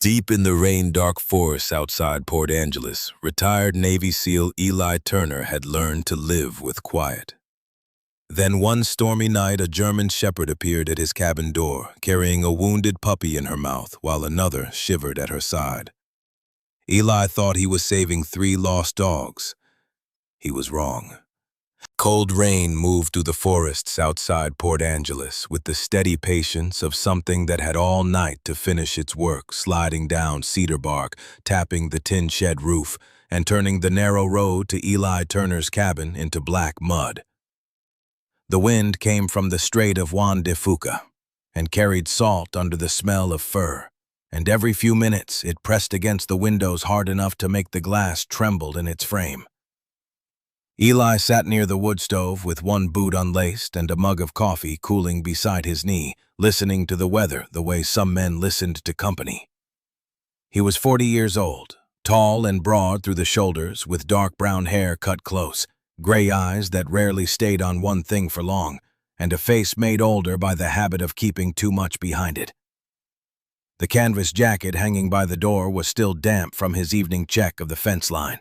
Deep in the rain-dark forests outside Port Angeles, retired Navy SEAL Eli Turner had learned to live with quiet. Then one stormy night, a German shepherd appeared at his cabin door, carrying a wounded puppy in her mouth while another shivered at her side. Eli thought he was saving 3 lost dogs. He was wrong. Cold rain moved through the forests outside Port Angeles with the steady patience of something that had all night to finish its work, sliding down cedar bark, tapping the tin shed roof, and turning the narrow road to Eli Turner's cabin into black mud. The wind came from the Strait of Juan de Fuca and carried salt under the smell of fur, and every few minutes it pressed against the windows hard enough to make the glass tremble in its frame. Eli sat near the wood stove with one boot unlaced and a mug of coffee cooling beside his knee, listening to the weather the way some men listened to company. He was 40 years old, tall and broad through the shoulders, with dark brown hair cut close, gray eyes that rarely stayed on one thing for long, and a face made older by the habit of keeping too much behind it. The canvas jacket hanging by the door was still damp from his evening check of the fence line.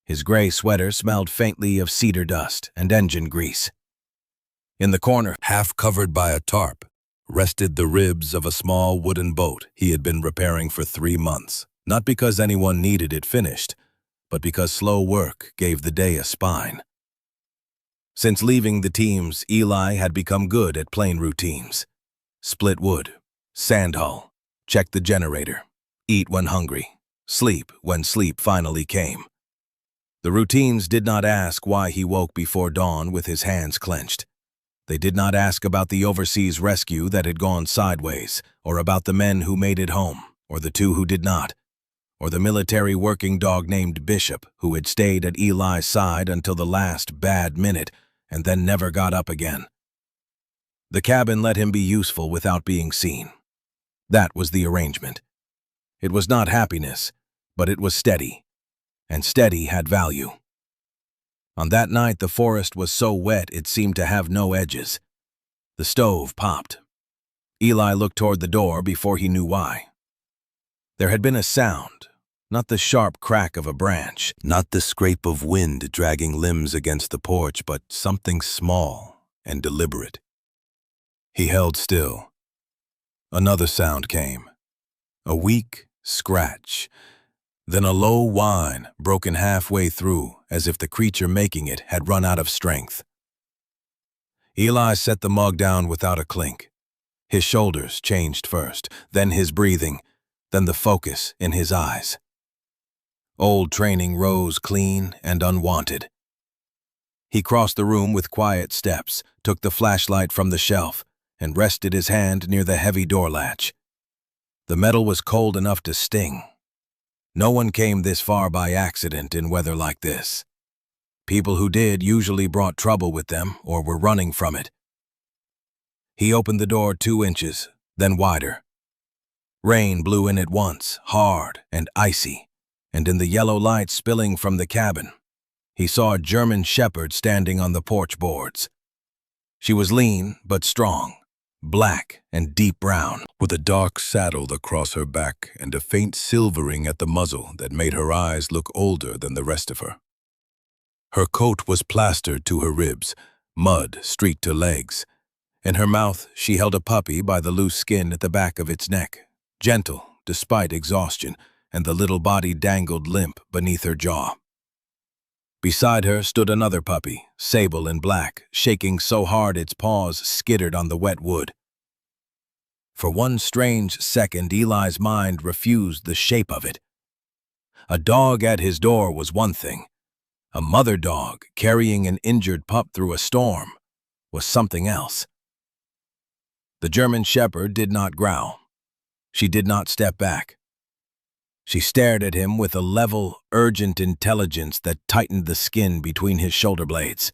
His gray sweater smelled faintly of cedar dust and engine grease. In the corner, half covered by a tarp, rested the ribs of a small wooden boat he had been repairing for 3 months, not because anyone needed it finished, but because slow work gave the day a spine. Since leaving the teams, Eli had become good at plain routines. Split wood, sand hull, check the generator, eat when hungry, sleep when sleep finally came. The routines did not ask why he woke before dawn with his hands clenched. They did not ask about the overseas rescue that had gone sideways, or about the men who made it home, or the 2 who did not, or the military working dog named Bishop who had stayed at Eli's side until the last bad minute and then never got up again. The cabin let him be useful without being seen. That was the arrangement. It was not happiness, but it was steady. And steady had value. On that night, the forest was so wet it seemed to have no edges. The stove popped. Eli looked toward the door before he knew why. There had been a sound, not the sharp crack of a branch, not the scrape of wind dragging limbs against the porch, but something small and deliberate. He held still. Another sound came, a weak scratch. Then a low whine, broken halfway through, as if the creature making it had run out of strength. Eli set the mug down without a clink. His shoulders changed first, then his breathing, then the focus in his eyes. Old training rose clean and unwanted. He crossed the room with quiet steps, took the flashlight from the shelf, and rested his hand near the heavy door latch. The metal was cold enough to sting. No one came this far by accident in weather like this. People who did usually brought trouble with them or were running from it. He opened the door 2 inches, then wider. Rain blew in at once, hard and icy, and in the yellow light spilling from the cabin, he saw a German shepherd standing on the porch boards. She was lean but strong, black and deep brown, with a dark saddle across her back and a faint silvering at the muzzle that made her eyes look older than the rest of her. Her coat was plastered to her ribs, mud streaked her legs. In her mouth, she held a puppy by the loose skin at the back of its neck, gentle despite exhaustion, and the little body dangled limp beneath her jaw. Beside her stood another puppy, sable and black, shaking so hard its paws skittered on the wet wood. For one strange second, Eli's mind refused the shape of it. A dog at his door was one thing. A mother dog carrying an injured pup through a storm was something else. The German shepherd did not growl. She did not step back. She stared at him with a level, urgent intelligence that tightened the skin between his shoulder blades.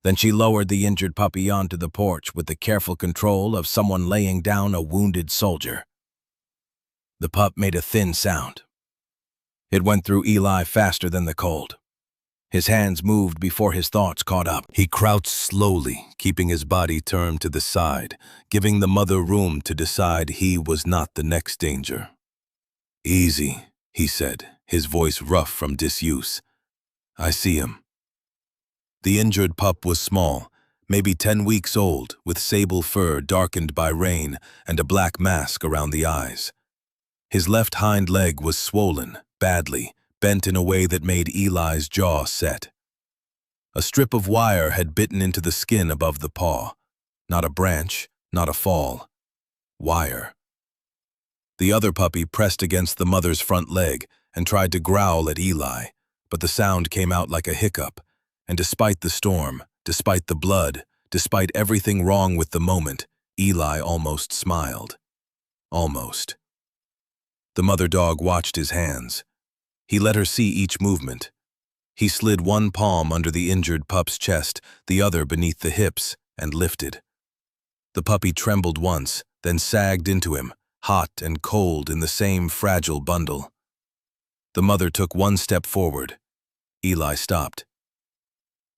Then she lowered the injured puppy onto the porch with the careful control of someone laying down a wounded soldier. The pup made a thin sound. It went through Eli faster than the cold. His hands moved before his thoughts caught up. He crouched slowly, keeping his body turned to the side, giving the mother room to decide he was not the next danger. "Easy," he said, his voice rough from disuse. "I see him." The injured pup was small, maybe 10 weeks old, with sable fur darkened by rain and a black mask around the eyes. His left hind leg was swollen, badly, bent in a way that made Eli's jaw set. A strip of wire had bitten into the skin above the paw. Not a branch, not a fall. Wire. The other puppy pressed against the mother's front leg and tried to growl at Eli, but the sound came out like a hiccup, and despite the storm, despite the blood, despite everything wrong with the moment, Eli almost smiled. Almost. The mother dog watched his hands. He let her see each movement. He slid one palm under the injured pup's chest, the other beneath the hips, and lifted. The puppy trembled once, then sagged into him, hot and cold in the same fragile bundle. The mother took one step forward. Eli stopped.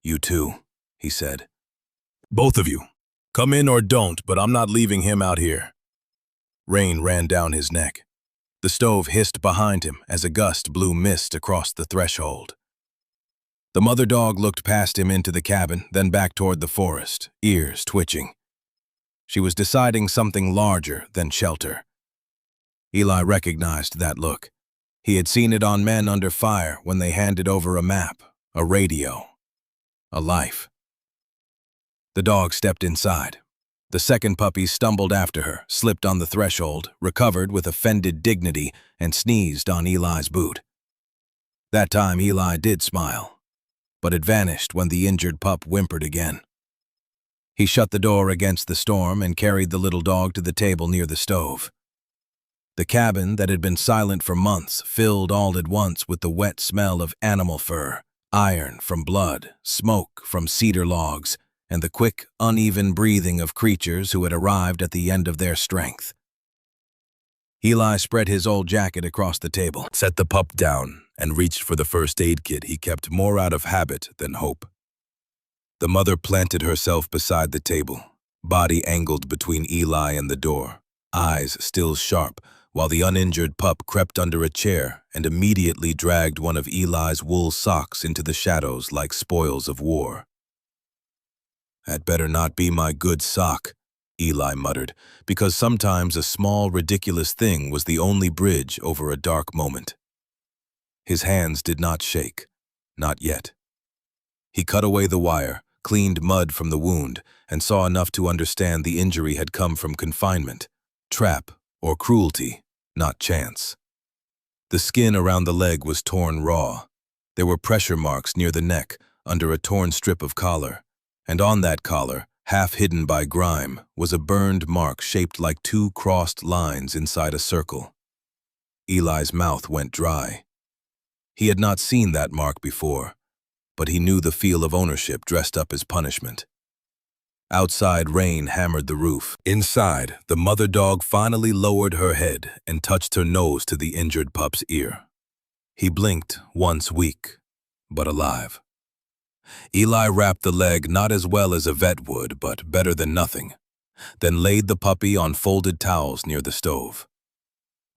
"You too," he said. "Both of you. Come in or don't, but I'm not leaving him out here." Rain ran down his neck. The stove hissed behind him as a gust blew mist across the threshold. The mother dog looked past him into the cabin, then back toward the forest, ears twitching. She was deciding something larger than shelter. Eli recognized that look. He had seen it on men under fire when they handed over a map, a radio, a life. The dog stepped inside. The second puppy stumbled after her, slipped on the threshold, recovered with offended dignity, and sneezed on Eli's boot. That time Eli did smile, but it vanished when the injured pup whimpered again. He shut the door against the storm and carried the little dog to the table near the stove. The cabin that had been silent for months filled all at once with the wet smell of animal fur, iron from blood, smoke from cedar logs, and the quick, uneven breathing of creatures who had arrived at the end of their strength. Eli spread his old jacket across the table, set the pup down, and reached for the first aid kit he kept more out of habit than hope. The mother planted herself beside the table, body angled between Eli and the door, eyes still sharp, while the uninjured pup crept under a chair and immediately dragged one of Eli's wool socks into the shadows like spoils of war. "That better not be my good sock," Eli muttered, because sometimes a small, ridiculous thing was the only bridge over a dark moment. His hands did not shake, not yet. He cut away the wire, cleaned mud from the wound, and saw enough to understand the injury had come from confinement, trap, or cruelty, not chance. The skin around the leg was torn raw. There were pressure marks near the neck, under a torn strip of collar, and on that collar, half hidden by grime, was a burned mark shaped like two crossed lines inside a circle. Eli's mouth went dry. He had not seen that mark before, but he knew the feel of ownership dressed up as punishment. Outside, rain hammered the roof. Inside, the mother dog finally lowered her head and touched her nose to the injured pup's ear. He blinked, once weak, but alive. Eli wrapped the leg not as well as a vet would, but better than nothing, then laid the puppy on folded towels near the stove.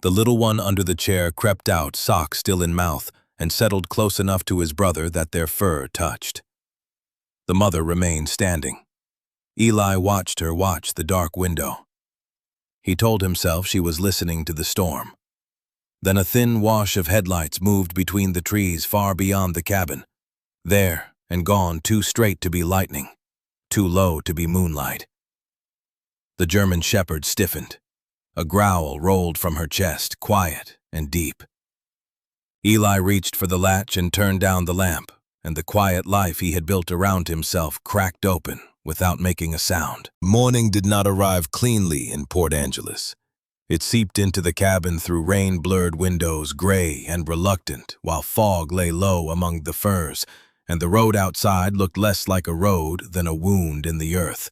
The little one under the chair crept out, sock still in mouth, and settled close enough to his brother that their fur touched. The mother remained standing. Eli watched her watch the dark window. He told himself she was listening to the storm. Then a thin wash of headlights moved between the trees far beyond the cabin, there and gone too straight to be lightning, too low to be moonlight. The German shepherd stiffened. A growl rolled from her chest, quiet and deep. Eli reached for the latch and turned down the lamp, and the quiet life he had built around himself cracked open without making a sound. Morning did not arrive cleanly in Port Angeles. It seeped into the cabin through rain-blurred windows, gray and reluctant, while fog lay low among the firs, and the road outside looked less like a road than a wound in the earth.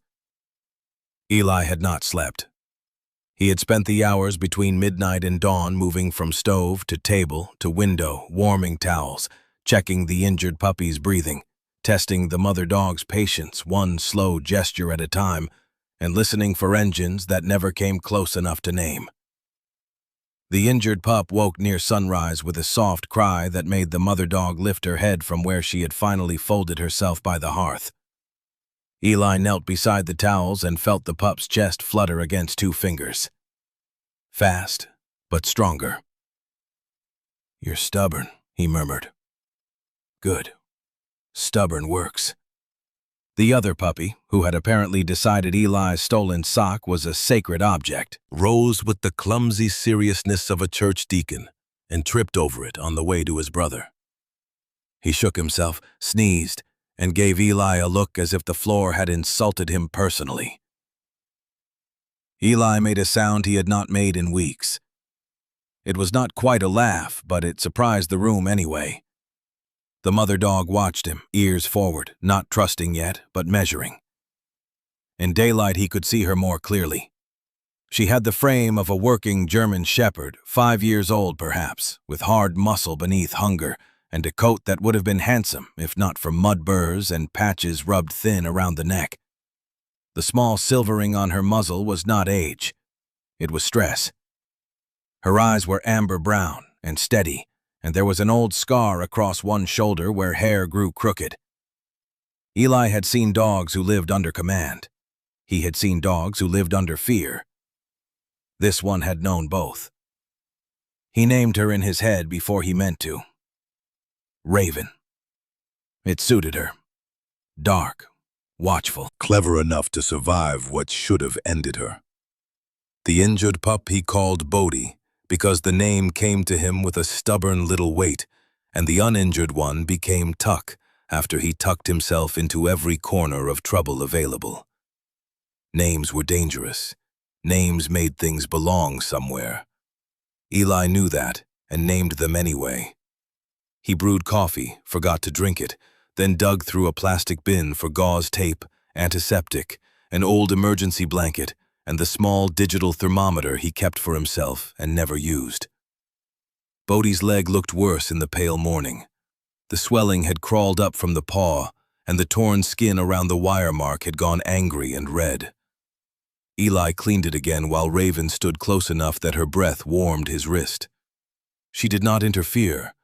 Eli had not slept. He had spent the hours between midnight and dawn moving from stove to table to window, warming towels, checking the injured puppy's breathing, testing the mother dog's patience one slow gesture at a time, and listening for engines that never came close enough to name. The injured pup woke near sunrise with a soft cry that made the mother dog lift her head from where she had finally folded herself by the hearth. Eli knelt beside the towels and felt the pup's chest flutter against 2 fingers. Fast, but stronger. "You're stubborn," he murmured. "Good. Stubborn works." The other puppy, who had apparently decided Eli's stolen sock was a sacred object, rose with the clumsy seriousness of a church deacon and tripped over it on the way to his brother. He shook himself, sneezed, and gave Eli a look as if the floor had insulted him personally. Eli made a sound he had not made in weeks. It was not quite a laugh, but it surprised the room anyway. The mother dog watched him, ears forward, not trusting yet, but measuring. In daylight he could see her more clearly. She had the frame of a working German shepherd, 5 years old perhaps, with hard muscle beneath hunger, and a coat that would have been handsome if not for mud burrs and patches rubbed thin around the neck. The small silvering on her muzzle was not age. It was stress. Her eyes were amber brown and steady, and there was an old scar across one shoulder where hair grew crooked. Eli had seen dogs who lived under command. He had seen dogs who lived under fear. This one had known both. He named her in his head before he meant to. Raven. It suited her. Dark, watchful, clever enough to survive what should have ended her. The injured pup he called Bodie, because the name came to him with a stubborn little weight, and the uninjured one became Tuck after he tucked himself into every corner of trouble available. Names were dangerous. Names made things belong somewhere. Eli knew that and named them anyway. He brewed coffee, forgot to drink it, then dug through a plastic bin for gauze tape, antiseptic, an old emergency blanket, and the small digital thermometer he kept for himself and never used. Bodie's leg looked worse in the pale morning. The swelling had crawled up from the paw, and the torn skin around the wire mark had gone angry and red. Eli cleaned it again while Raven stood close enough that her breath warmed his wrist. She did not interfere,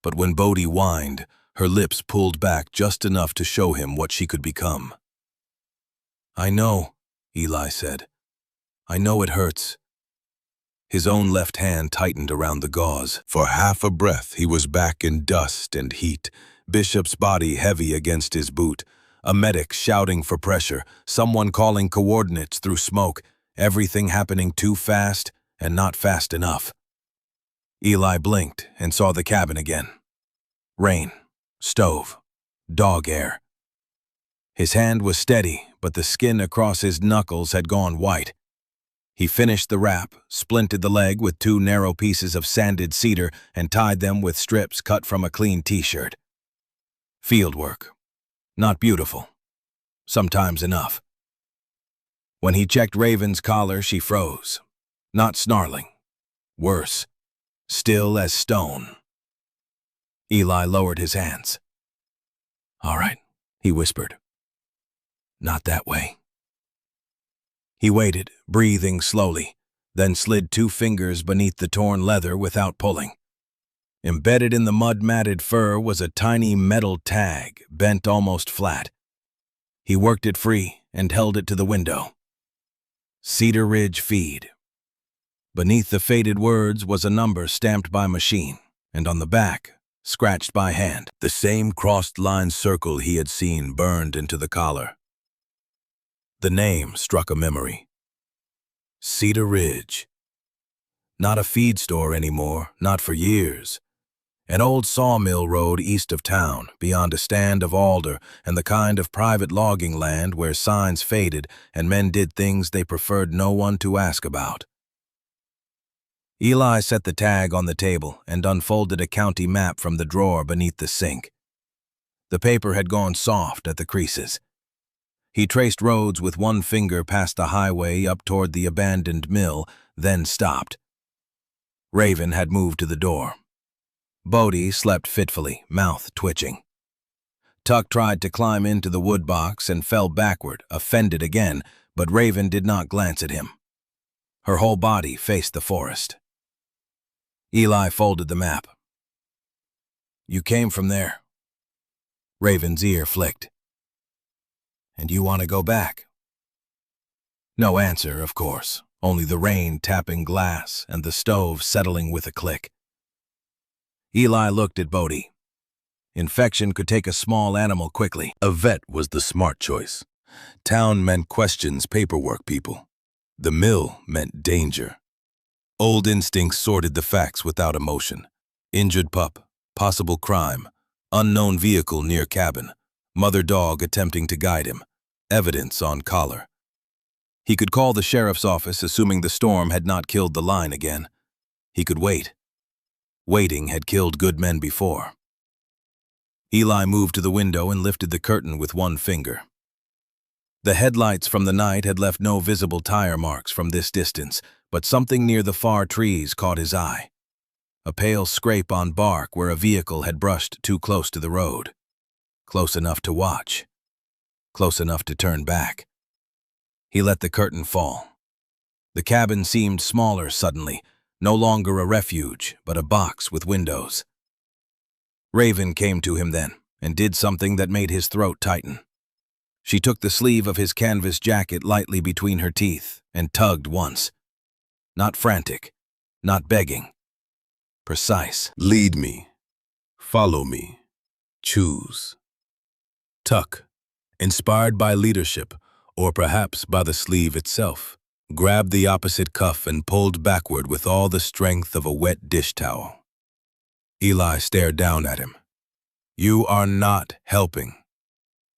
but when Bodie whined, her lips pulled back just enough to show him what she could become. "I know," Eli said. "I know it hurts." His own left hand tightened around the gauze. For half a breath he was back in dust and heat, Bishop's body heavy against his boot, a medic shouting for pressure, someone calling coordinates through smoke, everything happening too fast and not fast enough. Eli blinked and saw the cabin again. Rain, stove, dog air. His hand was steady, but the skin across his knuckles had gone white. He finished the wrap, splinted the leg with 2 narrow pieces of sanded cedar, and tied them with strips cut from a clean t-shirt. Field work. Not beautiful. Sometimes enough. When he checked Raven's collar, she froze. Not snarling. Worse. Still as stone. Eli lowered his hands. "All right," he whispered. "Not that way." He waited, breathing slowly, then slid 2 fingers beneath the torn leather without pulling. Embedded in the mud-matted fur was a tiny metal tag, bent almost flat. He worked it free and held it to the window. Cedar Ridge Feed. Beneath the faded words was a number stamped by machine, and on the back, scratched by hand, the same crossed-line circle he had seen burned into the collar. The name struck a memory. Cedar Ridge. Not a feed store anymore, not for years. An old sawmill road east of town, beyond a stand of alder and the kind of private logging land where signs faded and men did things they preferred no one to ask about. Eli set the tag on the table and unfolded a county map from the drawer beneath the sink. The paper had gone soft at the creases. He traced roads with 1 finger past the highway up toward the abandoned mill, then stopped. Raven had moved to the door. Bodie slept fitfully, mouth twitching. Tuck tried to climb into the wood box and fell backward, offended again, but Raven did not glance at him. Her whole body faced the forest. Eli folded the map. You came from there. Raven's ear flicked. And you want to go back? No answer, of course, only the rain tapping glass and the stove settling with a click. Eli looked at Bodie. Infection could take a small animal quickly. A vet was the smart choice. Town meant questions, paperwork people. The mill meant danger. Old instincts sorted the facts without emotion. Injured pup, possible crime, unknown vehicle near cabin, mother dog attempting to guide him, evidence on collar. He could call the sheriff's office assuming the storm had not killed the line again. He could wait. Waiting had killed good men before. Eli moved to the window and lifted the curtain with one finger. The headlights from the night had left no visible tire marks from this distance, but something near the far trees caught his eye. A pale scrape on bark where a vehicle had brushed too close to the road. Close enough to watch. Close enough to turn back. He let the curtain fall. The cabin seemed smaller suddenly, no longer a refuge, but a box with windows. Raven came to him then, and did something that made his throat tighten. She took the sleeve of his canvas jacket lightly between her teeth and tugged once. Not frantic, not begging. Precise. Lead me. Follow me. Choose. Tuck. Inspired by leadership, or perhaps by the sleeve itself, grabbed the opposite cuff and pulled backward with all the strength of a wet dish towel. Eli stared down at him. You are not helping.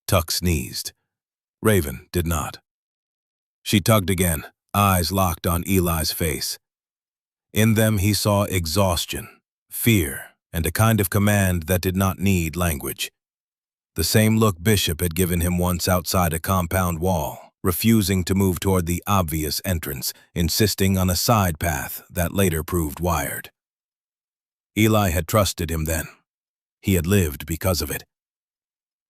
Tuck sneezed. Raven did not. She tugged again, eyes locked on Eli's face. In them he saw exhaustion, fear, and a kind of command that did not need language. The same look Bishop had given him once outside a compound wall, refusing to move toward the obvious entrance, insisting on a side path that later proved wired. Eli had trusted him then. He had lived because of it.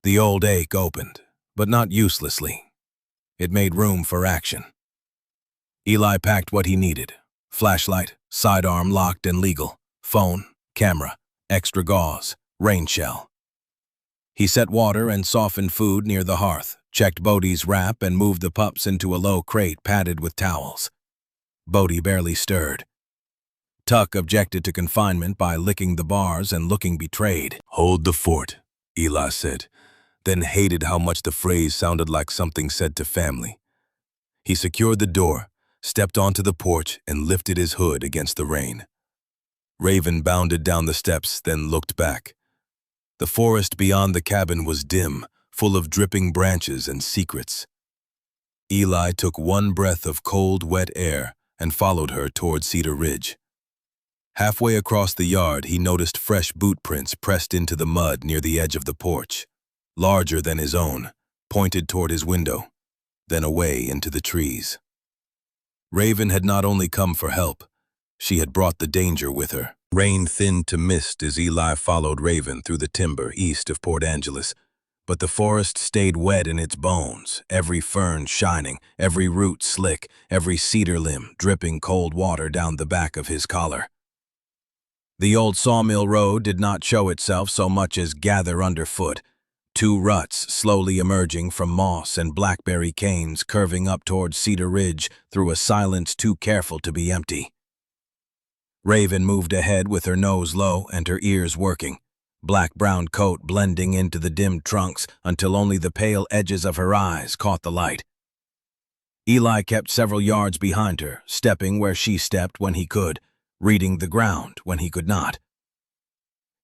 The old ache opened, but not uselessly. It made room for action. Eli packed what he needed: flashlight, sidearm locked and legal, phone, camera, extra gauze, rain shell. He set water and softened food near the hearth, checked Bodie's wrap, and moved the pups into a low crate padded with towels. Bodie barely stirred. Tuck objected to confinement by licking the bars and looking betrayed. Hold the fort, Eli said, then hated how much the phrase sounded like something said to family. He secured the door, stepped onto the porch, and lifted his hood against the rain. Raven bounded down the steps, then looked back. The forest beyond the cabin was dim, full of dripping branches and secrets. Eli took one breath of cold, wet air and followed her toward Cedar Ridge. Halfway across the yard, he noticed fresh boot prints pressed into the mud near the edge of the porch, larger than his own, pointed toward his window, then away into the trees. Raven had not only come for help, she had brought the danger with her. Rain thinned to mist as Eli followed Raven through the timber east of Port Angeles, but the forest stayed wet in its bones, every fern shining, every root slick, every cedar limb dripping cold water down the back of his collar. The old sawmill road did not show itself so much as gather underfoot, two ruts slowly emerging from moss and blackberry canes curving up toward Cedar Ridge through a silence too careful to be empty. Raven moved ahead with her nose low and her ears working, black-brown coat blending into the dim trunks until only the pale edges of her eyes caught the light. Eli kept several yards behind her, stepping where she stepped when he could, reading the ground when he could not.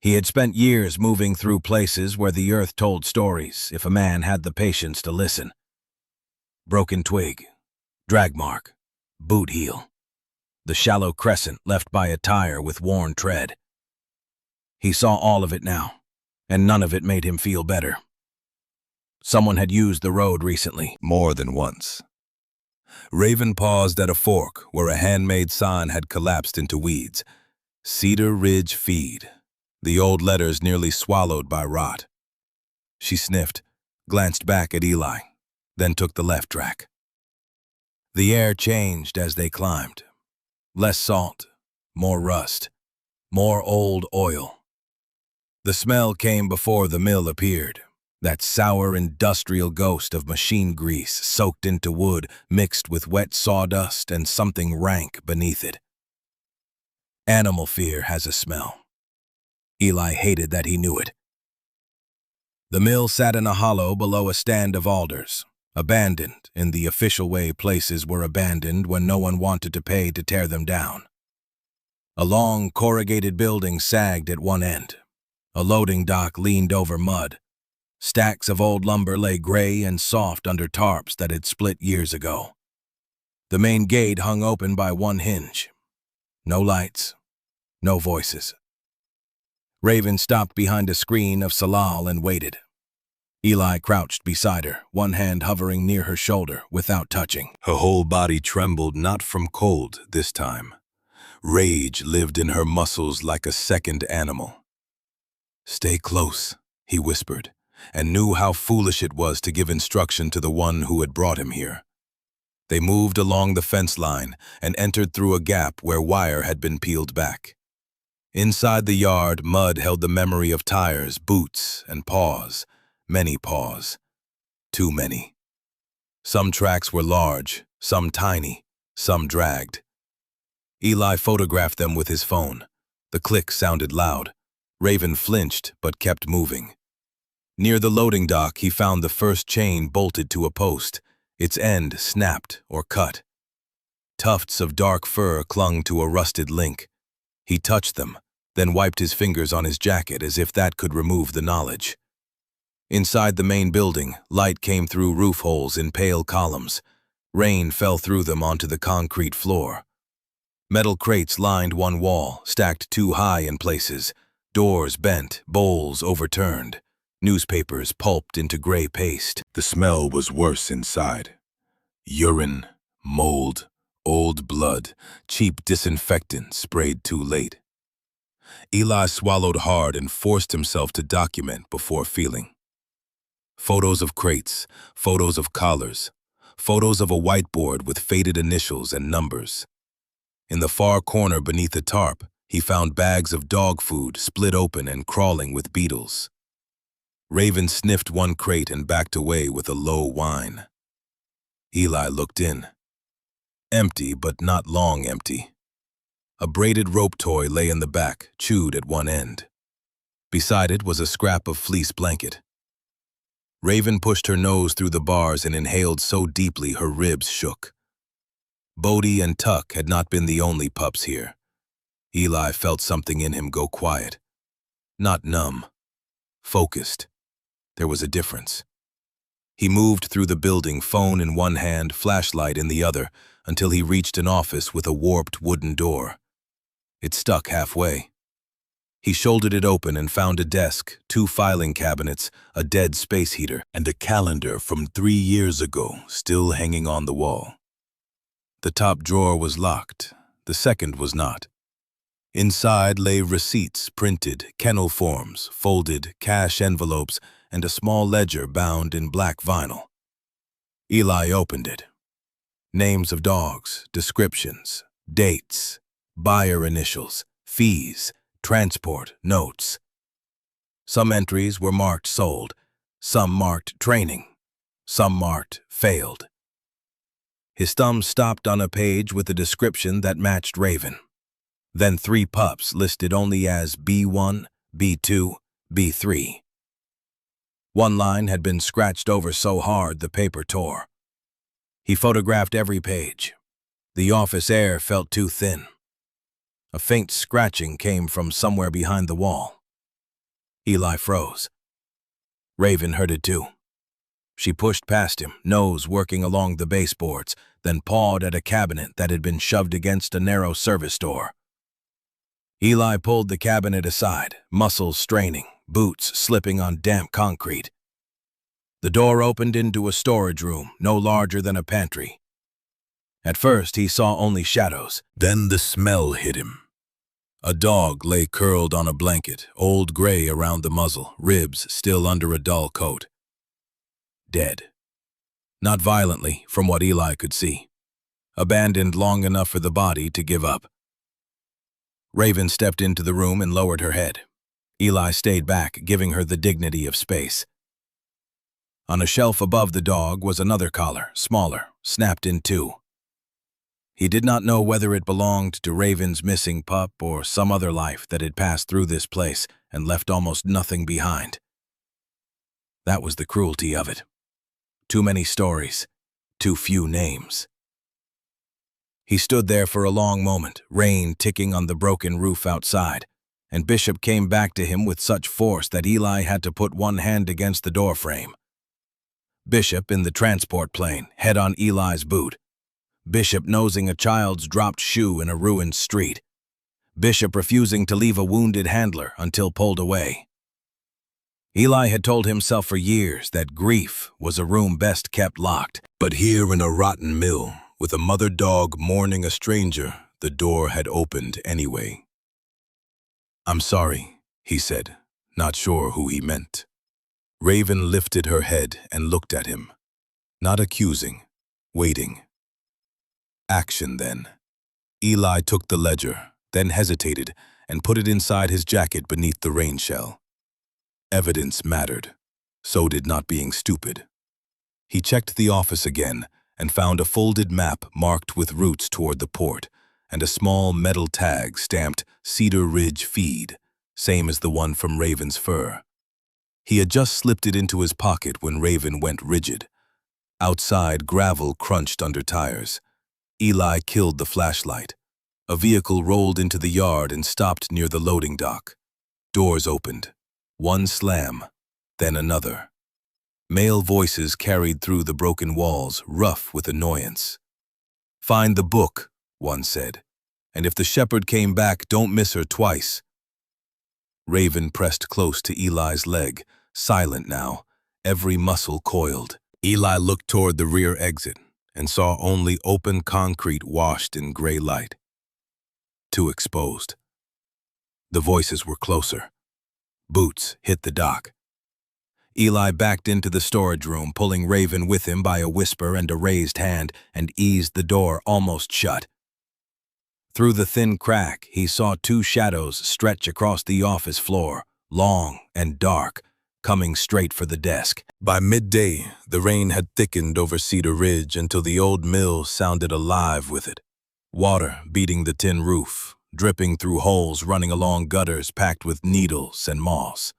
He had spent years moving through places where the earth told stories if a man had the patience to listen. Broken twig, drag mark, boot heel, the shallow crescent left by a tire with worn tread. He saw all of it now, and none of it made him feel better. Someone had used the road recently, more than once. Raven paused at a fork where a handmade sign had collapsed into weeds. Cedar Ridge Feed, the old letters nearly swallowed by rot. She sniffed, glanced back at Eli, then took the left track. The air changed as they climbed. Less salt, more rust. More old oil. The smell came before the mill appeared. That sour industrial ghost of machine grease soaked into wood, mixed with wet sawdust and something rank beneath it. Animal fear has a smell. Eli hated that he knew it. The mill sat in a hollow below a stand of alders, abandoned in the official way places were abandoned when no one wanted to pay to tear them down. A long, corrugated building sagged at one end. A loading dock leaned over mud. Stacks of old lumber lay gray and soft under tarps that had split years ago. The main gate hung open by one hinge. No lights, no voices. Raven stopped behind a screen of salal and waited. Eli crouched beside her, one hand hovering near her shoulder without touching. Her whole body trembled, not from cold this time. Rage lived in her muscles like a second animal. "Stay close," he whispered, and knew how foolish it was to give instruction to the one who had brought him here. They moved along the fence line and entered through a gap where wire had been peeled back. Inside the yard, mud held the memory of tires, boots, and paws. Many paws. Too many. Some tracks were large, some tiny, some dragged. Eli photographed them with his phone. The click sounded loud. Raven flinched but kept moving. Near the loading dock, he found the first chain bolted to a post, its end snapped or cut. Tufts of dark fur clung to a rusted link. He touched them, then wiped his fingers on his jacket as if that could remove the knowledge. Inside the main building, light came through roof holes in pale columns. Rain fell through them onto the concrete floor. Metal crates lined one wall, stacked too high in places. Doors bent, bowls overturned. Newspapers pulped into gray paste. The smell was worse inside. Urine, mold, old blood, cheap disinfectant sprayed too late. Eli swallowed hard and forced himself to document before feeling. Photos of crates, photos of collars, photos of a whiteboard with faded initials and numbers. In the far corner beneath the tarp, he found bags of dog food split open and crawling with beetles. Raven sniffed one crate and backed away with a low whine. Eli looked in. Empty, but not long empty. A braided rope toy lay in the back, chewed at one end. Beside it was a scrap of fleece blanket. Raven pushed her nose through the bars and inhaled so deeply her ribs shook. Bodie and Tuck had not been the only pups here. Eli felt something in him go quiet. Not numb. Focused. There was a difference. He moved through the building, phone in one hand, flashlight in the other, until he reached an office with a warped wooden door. It stuck halfway. He shouldered it open and found a desk, 2 filing cabinets, a dead space heater, and a calendar from 3 years ago still hanging on the wall. The top drawer was locked. The second was not. Inside lay receipts printed, kennel forms, folded, cash envelopes, and a small ledger bound in black vinyl. Eli opened it. Names of dogs, descriptions, dates, buyer initials, fees, transport, notes. Some entries were marked sold, some marked training, some marked failed. His thumb stopped on a page with a description that matched Raven. Then 3 pups listed only as B1, B2, B3. One line had been scratched over so hard the paper tore. He photographed every page. The office air felt too thin. A faint scratching came from somewhere behind the wall. Eli froze. Raven heard it too. She pushed past him, nose working along the baseboards, then pawed at a cabinet that had been shoved against a narrow service door. Eli pulled the cabinet aside, muscles straining, boots slipping on damp concrete. The door opened into a storage room, no larger than a pantry. At first, he saw only shadows. Then the smell hit him. A dog lay curled on a blanket, old gray around the muzzle, ribs still under a dull coat. Dead. Not violently, from what Eli could see. Abandoned long enough for the body to give up. Raven stepped into the room and lowered her head. Eli stayed back, giving her the dignity of space. On a shelf above the dog was another collar, smaller, snapped in two. He did not know whether it belonged to Raven's missing pup or some other life that had passed through this place and left almost nothing behind. That was the cruelty of it. Too many stories, too few names. He stood there for a long moment, rain ticking on the broken roof outside, and Bishop came back to him with such force that Eli had to put one hand against the doorframe. Bishop in the transport plane, head on Eli's boot. Bishop nosing a child's dropped shoe in a ruined street. Bishop refusing to leave a wounded handler until pulled away. Eli had told himself for years that grief was a room best kept locked, but here in a rotten mill, with a mother dog mourning a stranger, the door had opened anyway. "I'm sorry," he said, not sure who he meant. Raven lifted her head and looked at him, not accusing, waiting. Action, then. Eli took the ledger, then hesitated and put it inside his jacket beneath the rain shell. Evidence mattered. So did not being stupid. He checked the office again and found a folded map marked with routes toward the port and a small metal tag stamped Cedar Ridge Feed, same as the one from Raven's fur. He had just slipped it into his pocket when Raven went rigid. Outside, gravel crunched under tires. Eli killed the flashlight. A vehicle rolled into the yard and stopped near the loading dock. Doors opened. One slam, then another. Male voices carried through the broken walls, rough with annoyance. "Find the book," one said, "and if the shepherd came back, don't miss her twice." Raven pressed close to Eli's leg, silent now, every muscle coiled. Eli looked toward the rear exit and saw only open concrete washed in gray light. Too exposed. The voices were closer. Boots hit the dock. Eli backed into the storage room, pulling Raven with him by a whisper and a raised hand, and eased the door almost shut. Through the thin crack, he saw two shadows stretch across the office floor, long and dark, coming straight for the desk. By midday, the rain had thickened over Cedar Ridge until the old mill sounded alive with it. Water beating the tin roof, dripping through holes running along gutters packed with needles and moss.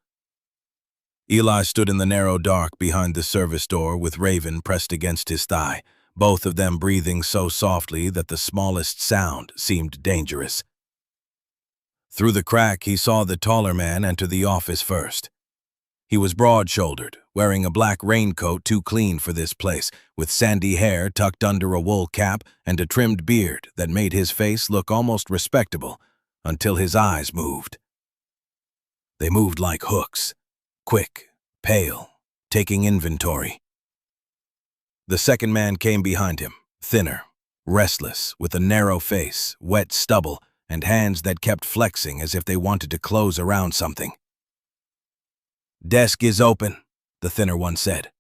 Eli stood in the narrow dark behind the service door with Raven pressed against his thigh, both of them breathing so softly that the smallest sound seemed dangerous. Through the crack, he saw the taller man enter the office first. He was broad-shouldered, wearing a black raincoat too clean for this place, with sandy hair tucked under a wool cap and a trimmed beard that made his face look almost respectable, until his eyes moved. They moved like hooks, quick, pale, taking inventory. The second man came behind him, thinner, restless, with a narrow face, wet stubble, and hands that kept flexing as if they wanted to close around something. "Desk is open," the thinner one said.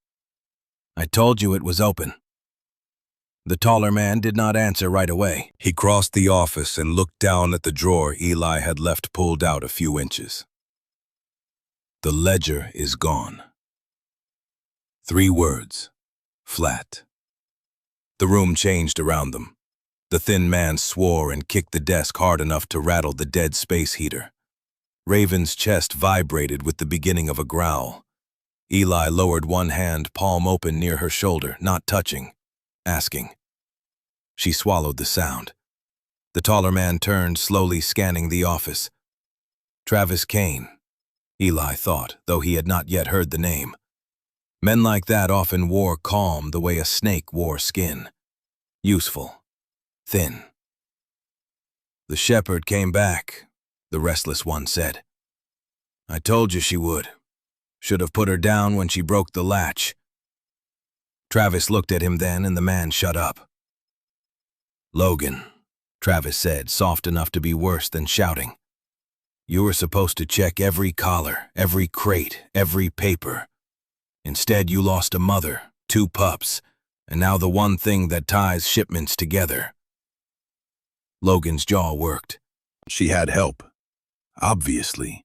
"I told you it was open." The taller man did not answer right away. He crossed the office and looked down at the drawer Eli had left pulled out a few inches. "The ledger is gone." 3 words. Flat. The room changed around them. The thin man swore and kicked the desk hard enough to rattle the dead space heater. Raven's chest vibrated with the beginning of a growl. Eli lowered one hand, palm open near her shoulder, not touching, asking. She swallowed the sound. The taller man turned, slowly scanning the office. Travis Kane, Eli thought, though he had not yet heard the name. Men like that often wore calm the way a snake wore skin. Useful. Thin. "The shepherd came back," the restless one said. "I told you she would. Should have put her down when she broke the latch." Travis looked at him then, and the man shut up. "Logan," Travis said, soft enough to be worse than shouting. "You were supposed to check every collar, every crate, every paper. Instead, you lost a mother, 2 pups, and now the one thing that ties shipments together." Logan's jaw worked. She had help, obviously.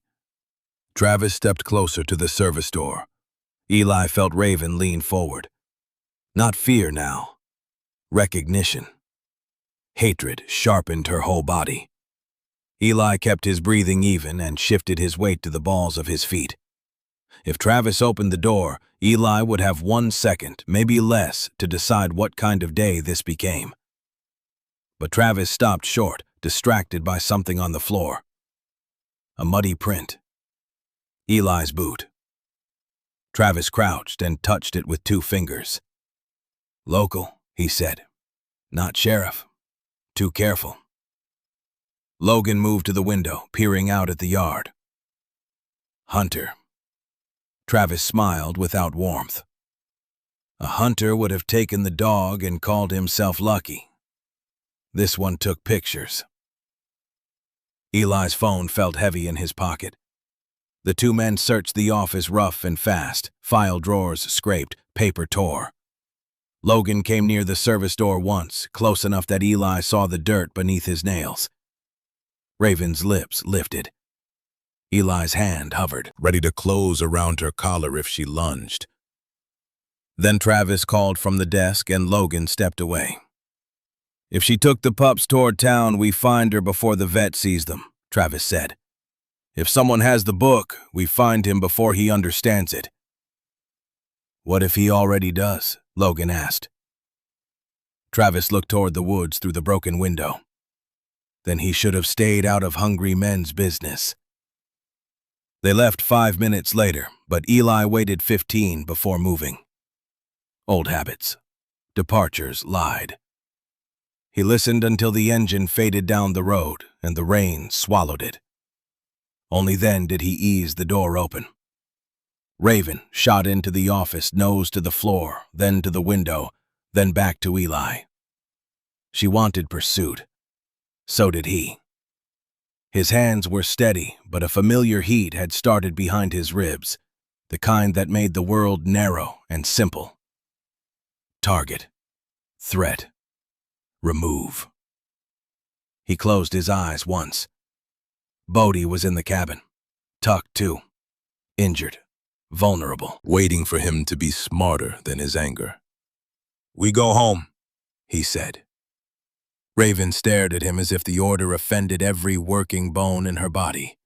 Travis stepped closer to the service door. Eli felt Raven lean forward. Not fear now. Recognition. Hatred sharpened her whole body. Eli kept his breathing even and shifted his weight to the balls of his feet. If Travis opened the door, Eli would have 1 second, maybe less, to decide what kind of day this became. But Travis stopped short, distracted by something on the floor. A muddy print. Eli's boot. Travis crouched and touched it with 2 fingers. "Local," he said. "Not sheriff. Too careful." Logan moved to the window, peering out at the yard. "Hunter." Travis smiled without warmth. A hunter would have taken the dog and called himself lucky. This one took pictures. Eli's phone felt heavy in his pocket. The 2 men searched the office rough and fast. File drawers scraped, paper tore. Logan came near the service door once, close enough that Eli saw the dirt beneath his nails. Raven's lips lifted. Eli's hand hovered, ready to close around her collar if she lunged. Then Travis called from the desk and Logan stepped away. "If she took the pups toward town, we find her before the vet sees them," Travis said. "If someone has the book, we find him before he understands it." "What if he already does?" Logan asked. Travis looked toward the woods through the broken window. "Then he should have stayed out of hungry men's business." They left 5 minutes later, but Eli waited 15 before moving. Old habits. Departures lied. He listened until the engine faded down the road and the rain swallowed it. Only then did he ease the door open. Raven shot into the office, nose to the floor, then to the window, then back to Eli. She wanted pursuit. So did he. His hands were steady, but a familiar heat had started behind his ribs, the kind that made the world narrow and simple. Target. Threat. Remove. He closed his eyes once. Bodie was in the cabin. Tuck, too. Injured. Vulnerable. Waiting for him to be smarter than his anger. "We go home," he said. Raven stared at him as if the order offended every working bone in her body.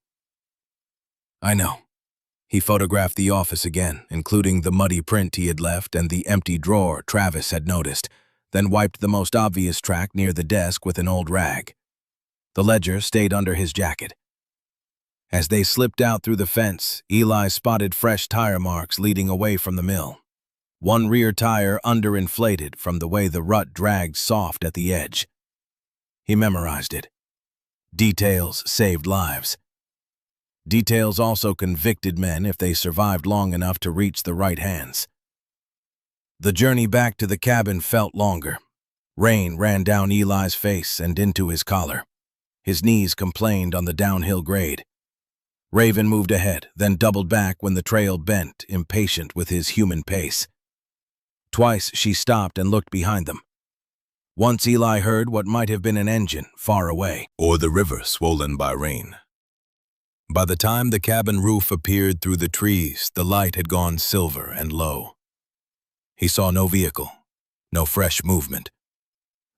"I know." He photographed the office again, including the muddy print he had left and the empty drawer Travis had noticed, then wiped the most obvious track near the desk with an old rag. The ledger stayed under his jacket. As they slipped out through the fence, Eli spotted fresh tire marks leading away from the mill. One rear tire underinflated from the way the rut dragged soft at the edge. He memorized it. Details saved lives. Details also convicted men if they survived long enough to reach the right hands. The journey back to the cabin felt longer. Rain ran down Eli's face and into his collar. His knees complained on the downhill grade. Raven moved ahead, then doubled back when the trail bent, impatient with his human pace. Twice she stopped and looked behind them. Once Eli heard what might have been an engine far away, or the river swollen by rain. By the time the cabin roof appeared through the trees, the light had gone silver and low. He saw no vehicle, no fresh movement.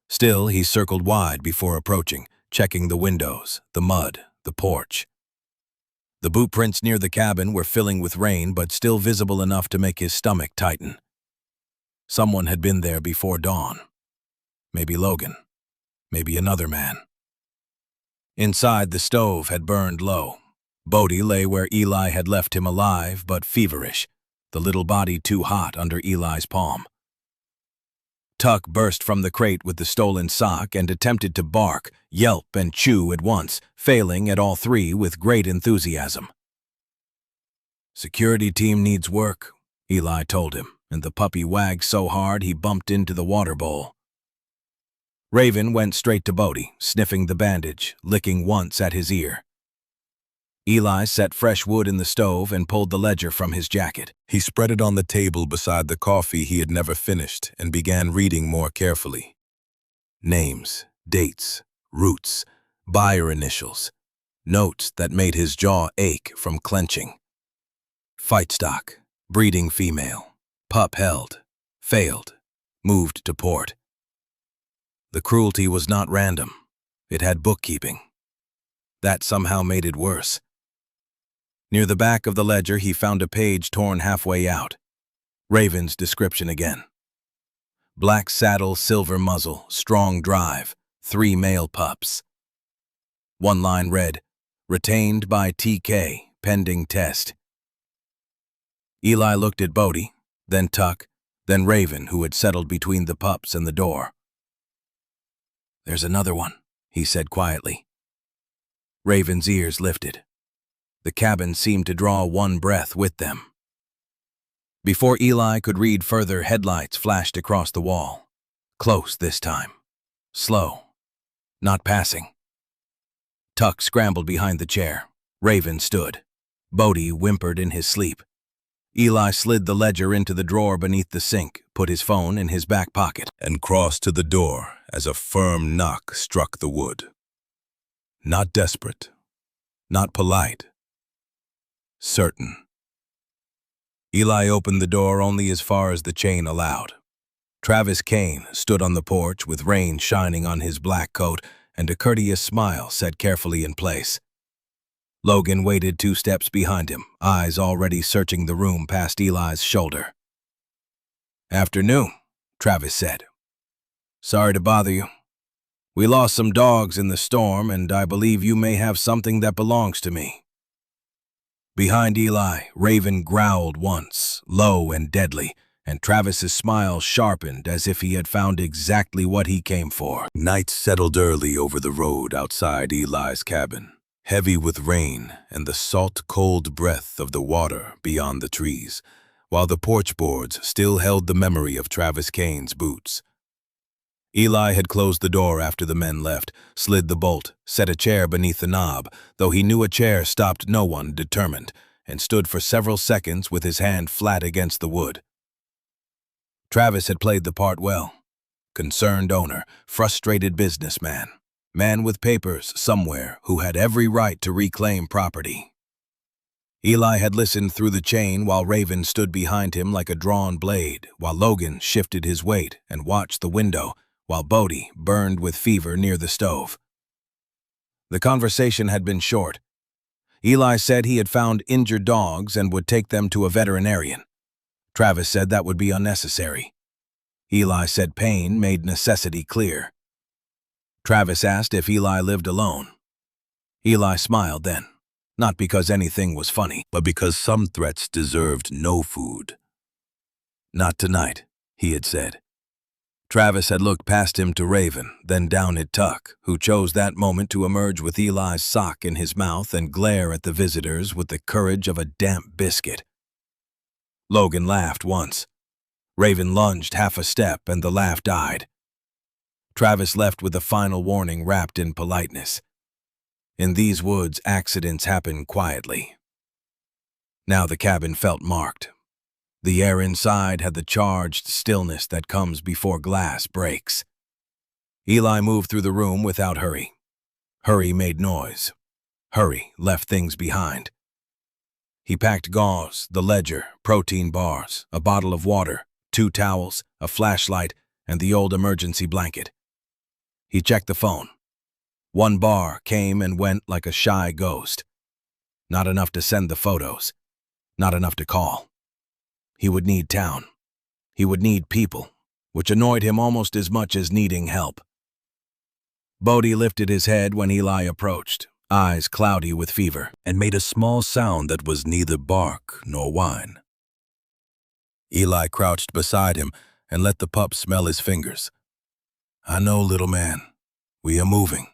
Still, he circled wide before approaching, checking the windows, the mud, the porch. The boot prints near the cabin were filling with rain, but still visible enough to make his stomach tighten. Someone had been there before dawn. Maybe Logan. Maybe another man. Inside, the stove had burned low. Bodie lay where Eli had left him alive but feverish, the little body too hot under Eli's palm. Tuck burst from the crate with the stolen sock and attempted to bark, yelp, and chew at once, failing at all 3 with great enthusiasm. "Security team needs work," Eli told him, and the puppy wagged so hard he bumped into the water bowl. Raven went straight to Bodie, sniffing the bandage, licking once at his ear. Eli set fresh wood in the stove and pulled the ledger from his jacket. He spread it on the table beside the coffee he had never finished and began reading more carefully. Names, dates, routes, buyer initials, notes that made his jaw ache from clenching. Fight stock, breeding female, pup held, failed, moved to port. The cruelty was not random. It had bookkeeping. That somehow made it worse. Near the back of the ledger, he found a page torn halfway out. Raven's description again. Black saddle, silver muzzle, strong drive, 3 male pups. One line read, "Retained by TK, pending test." Eli looked at Bodie, then Tuck, then Raven, who had settled between the pups and the door. "There's another one," he said quietly. Raven's ears lifted. The cabin seemed to draw one breath with them. Before Eli could read further, headlights flashed across the wall. Close this time. Slow. Not passing. Tuck scrambled behind the chair. Raven stood. Bodie whimpered in his sleep. Eli slid the ledger into the drawer beneath the sink, put his phone in his back pocket, and crossed to the door as a firm knock struck the wood. Not desperate. Not polite. Certain. Eli opened the door only as far as the chain allowed. Travis Kane stood on the porch with rain shining on his black coat and a courteous smile set carefully in place. Logan waited 2 steps behind him, eyes already searching the room past Eli's shoulder. "Afternoon," Travis said. "Sorry to bother you. We lost some dogs in the storm, and I believe you may have something that belongs to me." Behind Eli, Raven growled once, low and deadly, and Travis's smile sharpened as if he had found exactly what he came for. Night settled early over the road outside Eli's cabin, heavy with rain and the salt, cold breath of the water beyond the trees, while the porch boards still held the memory of Travis Kane's boots. Eli had closed the door after the men left, slid the bolt, set a chair beneath the knob, though he knew a chair stopped no one determined, and stood for several seconds with his hand flat against the wood. Travis had played the part well. Concerned owner, frustrated businessman, man with papers somewhere who had every right to reclaim property. Eli had listened through the chain while Raven stood behind him like a drawn blade, while Logan shifted his weight and watched the window, while Bodie burned with fever near the stove. The conversation had been short. Eli said he had found injured dogs and would take them to a veterinarian. Travis said that would be unnecessary. Eli said pain made necessity clear. Travis asked if Eli lived alone. Eli smiled then, not because anything was funny, but because some threats deserved no food. "Not tonight," he had said. Travis had looked past him to Raven, then down at Tuck, who chose that moment to emerge with Eli's sock in his mouth and glare at the visitors with the courage of a damp biscuit. Logan laughed once. Raven lunged half a step and the laugh died. Travis left with a final warning wrapped in politeness. In these woods, accidents happen quietly. Now the cabin felt marked. The air inside had the charged stillness that comes before glass breaks. Eli moved through the room without hurry. Hurry made noise. Hurry left things behind. He packed gauze, the ledger, protein bars, a bottle of water, 2 towels, a flashlight, and the old emergency blanket. He checked the phone. 1 bar came and went like a shy ghost. Not enough to send the photos. Not enough to call. He would need town. He would need people, which annoyed him almost as much as needing help. Bodie lifted his head when Eli approached, eyes cloudy with fever, and made a small sound that was neither bark nor whine. Eli crouched beside him and let the pup smell his fingers. "I know, little man. We are moving."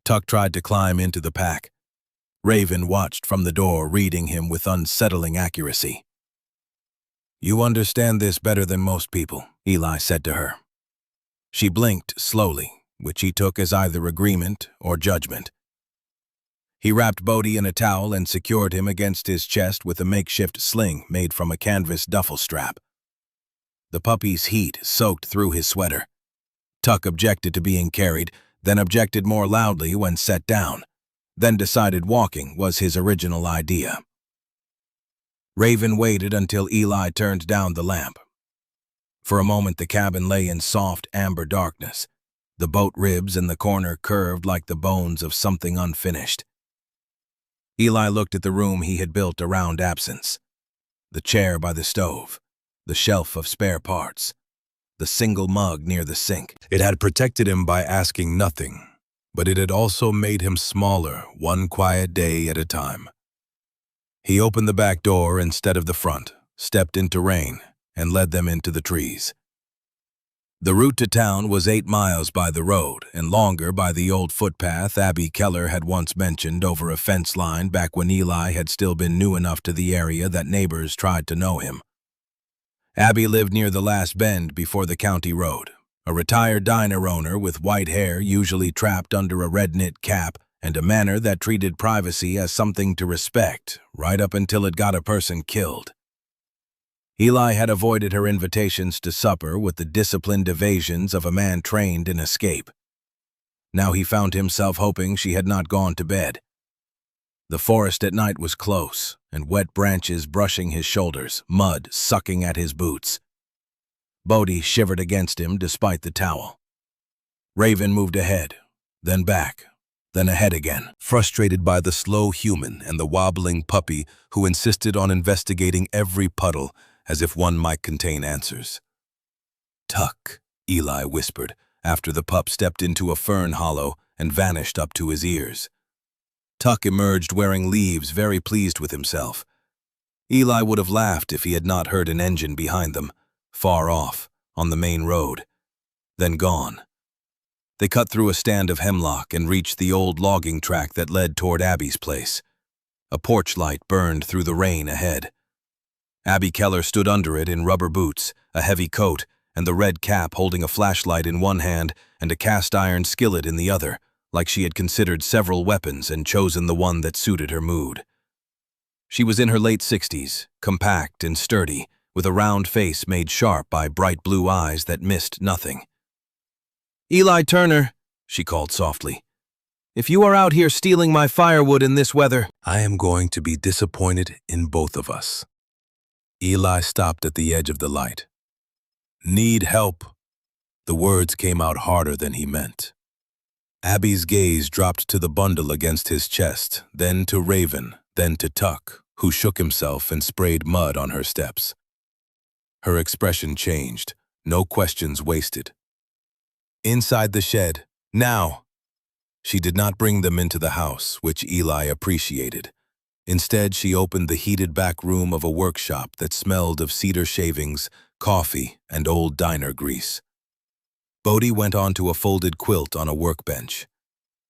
Tuck tried to climb into the pack. Raven watched from the door, reading him with unsettling accuracy. "You understand this better than most people," Eli said to her. She blinked slowly, which he took as either agreement or judgment. He wrapped Bodie in a towel and secured him against his chest with a makeshift sling made from a canvas duffel strap. The puppy's heat soaked through his sweater. Tuck objected to being carried, then objected more loudly when set down, then decided walking was his original idea. Raven waited until Eli turned down the lamp. For a moment the cabin lay in soft amber darkness. The boat ribs in the corner curved like the bones of something unfinished. Eli looked at the room he had built around absence. The chair by the stove, the shelf of spare parts, the single mug near the sink. It had protected him by asking nothing, but it had also made him smaller, one quiet day at a time. He opened the back door instead of the front, stepped into rain, and led them into the trees. The route to town was 8 miles by the road and longer by the old footpath Abby Keller had once mentioned over a fence line back when Eli had still been new enough to the area that neighbors tried to know him. Abby lived near the last bend before the county road, a retired diner owner with white hair usually trapped under a red-knit cap and a manner that treated privacy as something to respect right up until it got a person killed. Eli had avoided her invitations to supper with the disciplined evasions of a man trained in escape. Now he found himself hoping she had not gone to bed. The forest at night was close, and wet branches brushing his shoulders, mud sucking at his boots. Bodie shivered against him despite the towel. Raven moved ahead, then back, then ahead again, frustrated by the slow human and the wobbling puppy who insisted on investigating every puddle as if one might contain answers. "Tuck," Eli whispered, after the pup stepped into a fern hollow and vanished up to his ears. Tuck emerged wearing leaves, very pleased with himself. Eli would have laughed if he had not heard an engine behind them, far off, on the main road, then gone. They cut through a stand of hemlock and reached the old logging track that led toward Abby's place. A porch light burned through the rain ahead. Abby Keller stood under it in rubber boots, a heavy coat, and the red cap holding a flashlight in one hand and a cast-iron skillet in the other, like she had considered several weapons and chosen the one that suited her mood. She was in her late 60s, compact and sturdy, with a round face made sharp by bright blue eyes that missed nothing. "Eli Turner," she called softly, "if you are out here stealing my firewood in this weather, I am going to be disappointed in both of us." Eli stopped at the edge of the light. "Need help?" The words came out harder than he meant. Abby's gaze dropped to the bundle against his chest, then to Raven, then to Tuck, who shook himself and sprayed mud on her steps. Her expression changed, no questions wasted. "Inside the shed, now!" She did not bring them into the house, which Eli appreciated. Instead, she opened the heated back room of a workshop that smelled of cedar shavings, coffee, and old diner grease. Bodie went onto a folded quilt on a workbench.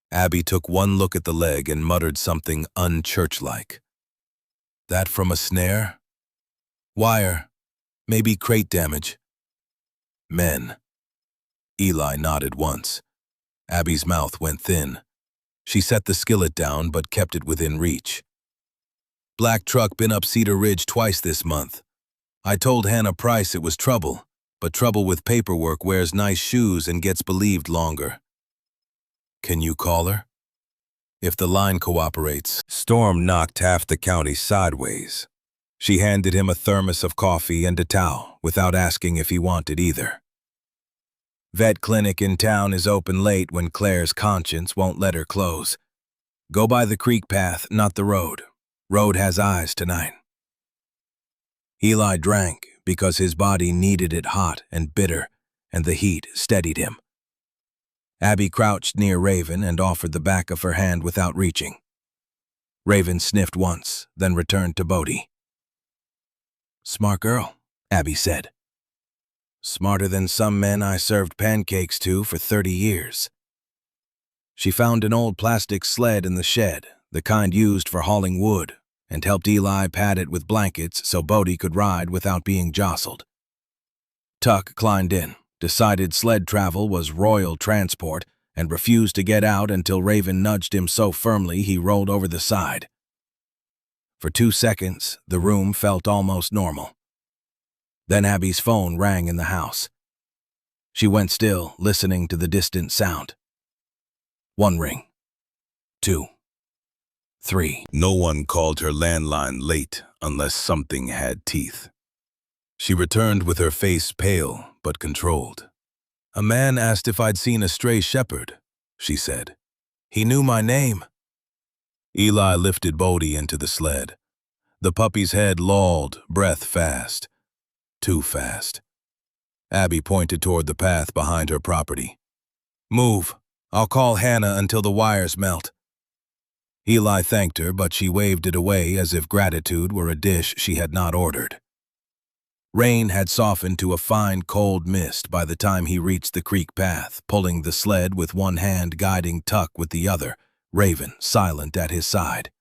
Abby took one look at the leg and muttered something unchurch-like. "That from a snare? Wire. Maybe crate damage." "Men." Eli nodded once. Abby's mouth went thin. She set the skillet down but kept it within reach. "Black truck been up Cedar Ridge twice this month. I told Hannah Price it was trouble, but trouble with paperwork wears nice shoes and gets believed longer. Can you call her?" If the line cooperates. Storm knocked half the county sideways. She handed him a thermos of coffee and a towel without asking if he wanted either. "Vet clinic in town is open late when Claire's conscience won't let her close. Go by the creek path, not the road. Road has eyes tonight." Eli drank because his body needed it hot and bitter, and the heat steadied him. Abby crouched near Raven and offered the back of her hand without reaching. Raven sniffed once, then returned to Bodie. "Smart girl," Abby said. "Smarter than some men I served pancakes to for 30 years. She found an old plastic sled in the shed, the kind used for hauling wood, and helped Eli pad it with blankets so Bodie could ride without being jostled. Tuck climbed in, decided sled travel was royal transport, and refused to get out until Raven nudged him so firmly he rolled over the side. For 2 seconds, the room felt almost normal. Then Abby's phone rang in the house. She went still, listening to the distant sound. 1 ring. 2. 3. No one called her landline late unless something had teeth. She returned with her face pale but controlled. "A man asked if I'd seen a stray shepherd," she said. "He knew my name." Eli lifted Bodie into the sled. The puppy's head lolled, breath fast. Too fast. Abby pointed toward the path behind her property. "Move. I'll call Hannah until the wires melt." Eli thanked her, but she waved it away as if gratitude were a dish she had not ordered. Rain had softened to a fine, cold mist by the time he reached the creek path, pulling the sled with one hand, guiding Tuck with the other, Raven silent at his side.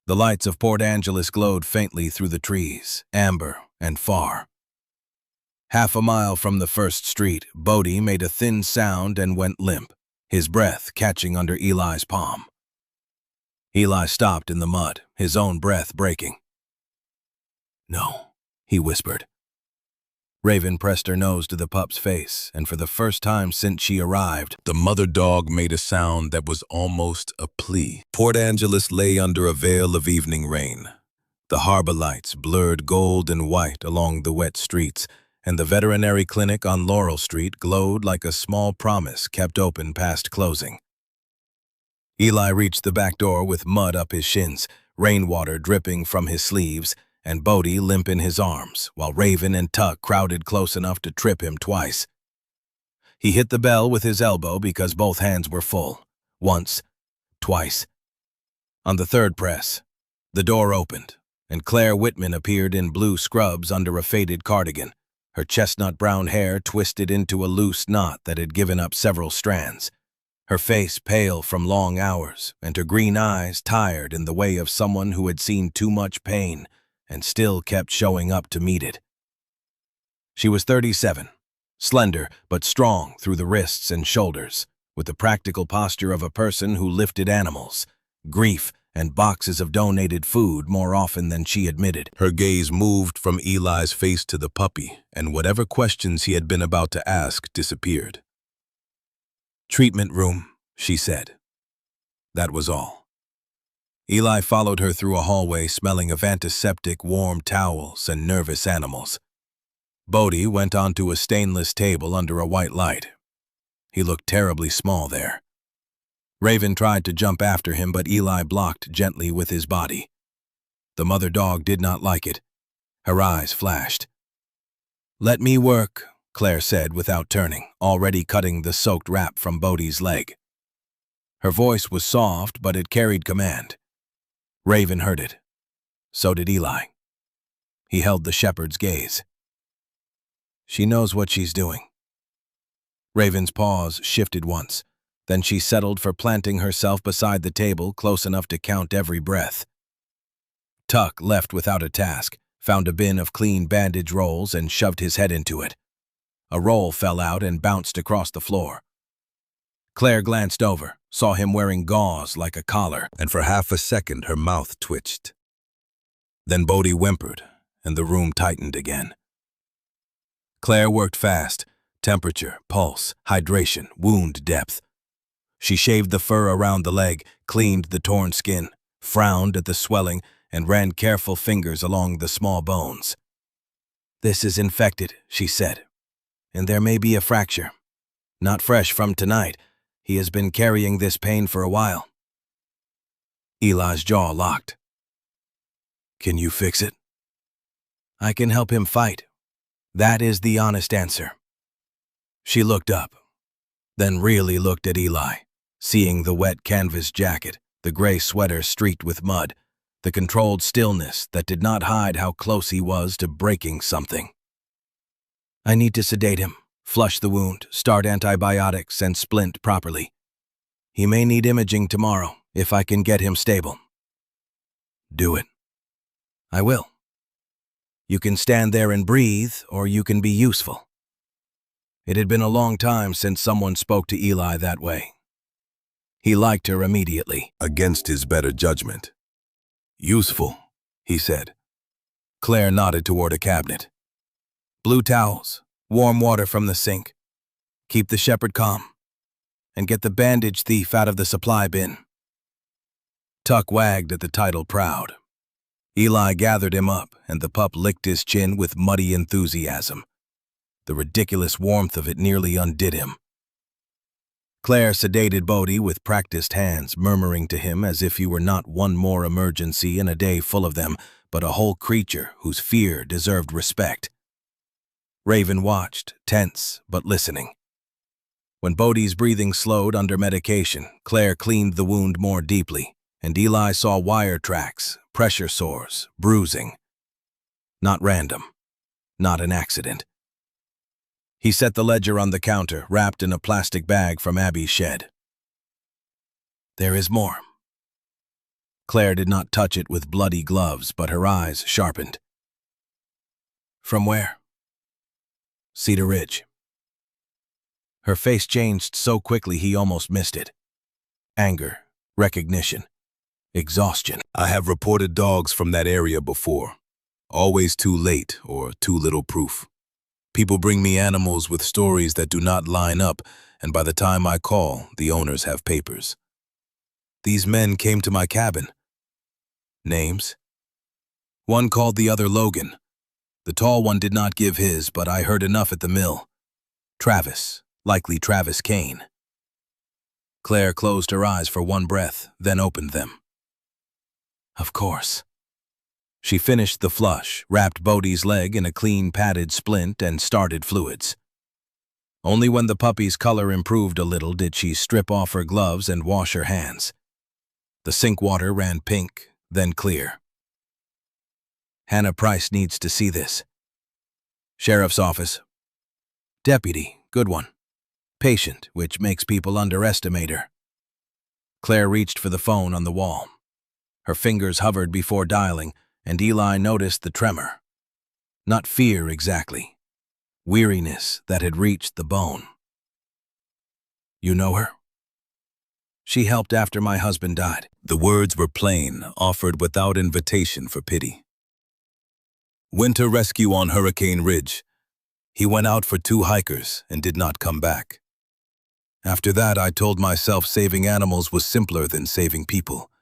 The lights of Port Angeles glowed faintly through the trees, amber and far. Half a mile from the first street, Bodie made a thin sound and went limp, his breath catching under Eli's palm. Eli stopped in the mud, his own breath breaking. "No," he whispered. Raven pressed her nose to the pup's face, and for the first time since she arrived, the mother dog made a sound that was almost a plea. Port Angeles lay under a veil of evening rain. The harbor lights blurred gold and white along the wet streets, and the veterinary clinic on Laurel Street glowed like a small promise kept open past closing. Eli reached the back door with mud up his shins, rainwater dripping from his sleeves, and Bodie limp in his arms, while Raven and Tuck crowded close enough to trip him twice. He hit the bell with his elbow because both hands were full. Once, twice. On the third press, the door opened, and Claire Whitman appeared in blue scrubs under a faded cardigan, her chestnut brown hair twisted into a loose knot that had given up several strands, her face pale from long hours, and her green eyes tired in the way of someone who had seen too much pain and still kept showing up to meet it. She was 37, slender but strong through the wrists and shoulders, with the practical posture of a person who lifted animals, grief, and boxes of donated food more often than she admitted. Her gaze moved from Eli's face to the puppy, and whatever questions he had been about to ask disappeared. "Treatment room," she said. That was all. Eli followed her through a hallway smelling of antiseptic, warm towels, and nervous animals. Bodie went onto a stainless table under a white light. He looked terribly small there. Raven tried to jump after him, but Eli blocked gently with his body. The mother dog did not like it. Her eyes flashed. "Let me work," Claire said without turning, already cutting the soaked wrap from Bodie's leg. Her voice was soft, but it carried command. Raven heard it. So did Eli. He held the shepherd's gaze. "She knows what she's doing." Raven's paws shifted once. Then she settled for planting herself beside the table close enough to count every breath. Tuck left without a task, found a bin of clean bandage rolls and shoved his head into it. A roll fell out and bounced across the floor. Claire glanced over, saw him wearing gauze like a collar, and for half a second her mouth twitched. Then Bodie whimpered, and the room tightened again. Claire worked fast, temperature, pulse, hydration, wound depth. She shaved the fur around the leg, cleaned the torn skin, frowned at the swelling, and ran careful fingers along the small bones. "This is infected," she said, "and there may be a fracture. Not fresh from tonight. He has been carrying this pain for a while." Eli's jaw locked. "Can you fix it?" "I can help him fight. That is the honest answer." She looked up, then really looked at Eli, seeing the wet canvas jacket, the gray sweater streaked with mud, the controlled stillness that did not hide how close he was to breaking something. "I need to sedate him, flush the wound, start antibiotics, and splint properly. He may need imaging tomorrow, if I can get him stable." "Do it." "I will. You can stand there and breathe, or you can be useful." It had been a long time since someone spoke to Eli that way. He liked her immediately, against his better judgment. "Useful," he said. Claire nodded toward a cabinet. "Blue towels, warm water from the sink. Keep the shepherd calm. and get the bandage thief out of the supply bin." Tuck wagged at the title proud. Eli gathered him up, and the pup licked his chin with muddy enthusiasm. The ridiculous warmth of it nearly undid him. Claire sedated Bodie with practiced hands, murmuring to him as if he were not one more emergency in a day full of them, but a whole creature whose fear deserved respect. Raven watched, tense but listening. When Bodie's breathing slowed under medication, Claire cleaned the wound more deeply, and Eli saw wire tracks, pressure sores, bruising. Not random. Not an accident. He set the ledger on the counter, wrapped in a plastic bag from Abby's shed. "There is more." Claire did not touch it with bloody gloves, but her eyes sharpened. "From where?" "Cedar Ridge." Her face changed so quickly he almost missed it. Anger, recognition, exhaustion. "I have reported dogs from that area before. Always too late or too little proof. People bring me animals with stories that do not line up, and by the time I call, the owners have papers. These men came to my cabin." "Names?" "One called the other Logan. The tall one did not give his, but I heard enough at the mill. Travis, likely Travis Kane." Claire closed her eyes for one breath, then opened them. "Of course." She finished the flush, wrapped Bodie's leg in a clean padded splint, and started fluids. Only when the puppy's color improved a little did she strip off her gloves and wash her hands. The sink water ran pink, then clear. "Hannah Price needs to see this." "Sheriff's office." "Deputy, good one. Patient, which makes people underestimate her." Claire reached for the phone on the wall. Her fingers hovered before dialing, and Eli noticed the tremor. Not fear exactly. Weariness that had reached the bone. "You know her?" "She helped after my husband died." The words were plain, offered without invitation for pity. "Winter rescue on Hurricane Ridge. He went out for 2 hikers and did not come back. After that, I told myself saving animals was simpler than saving people.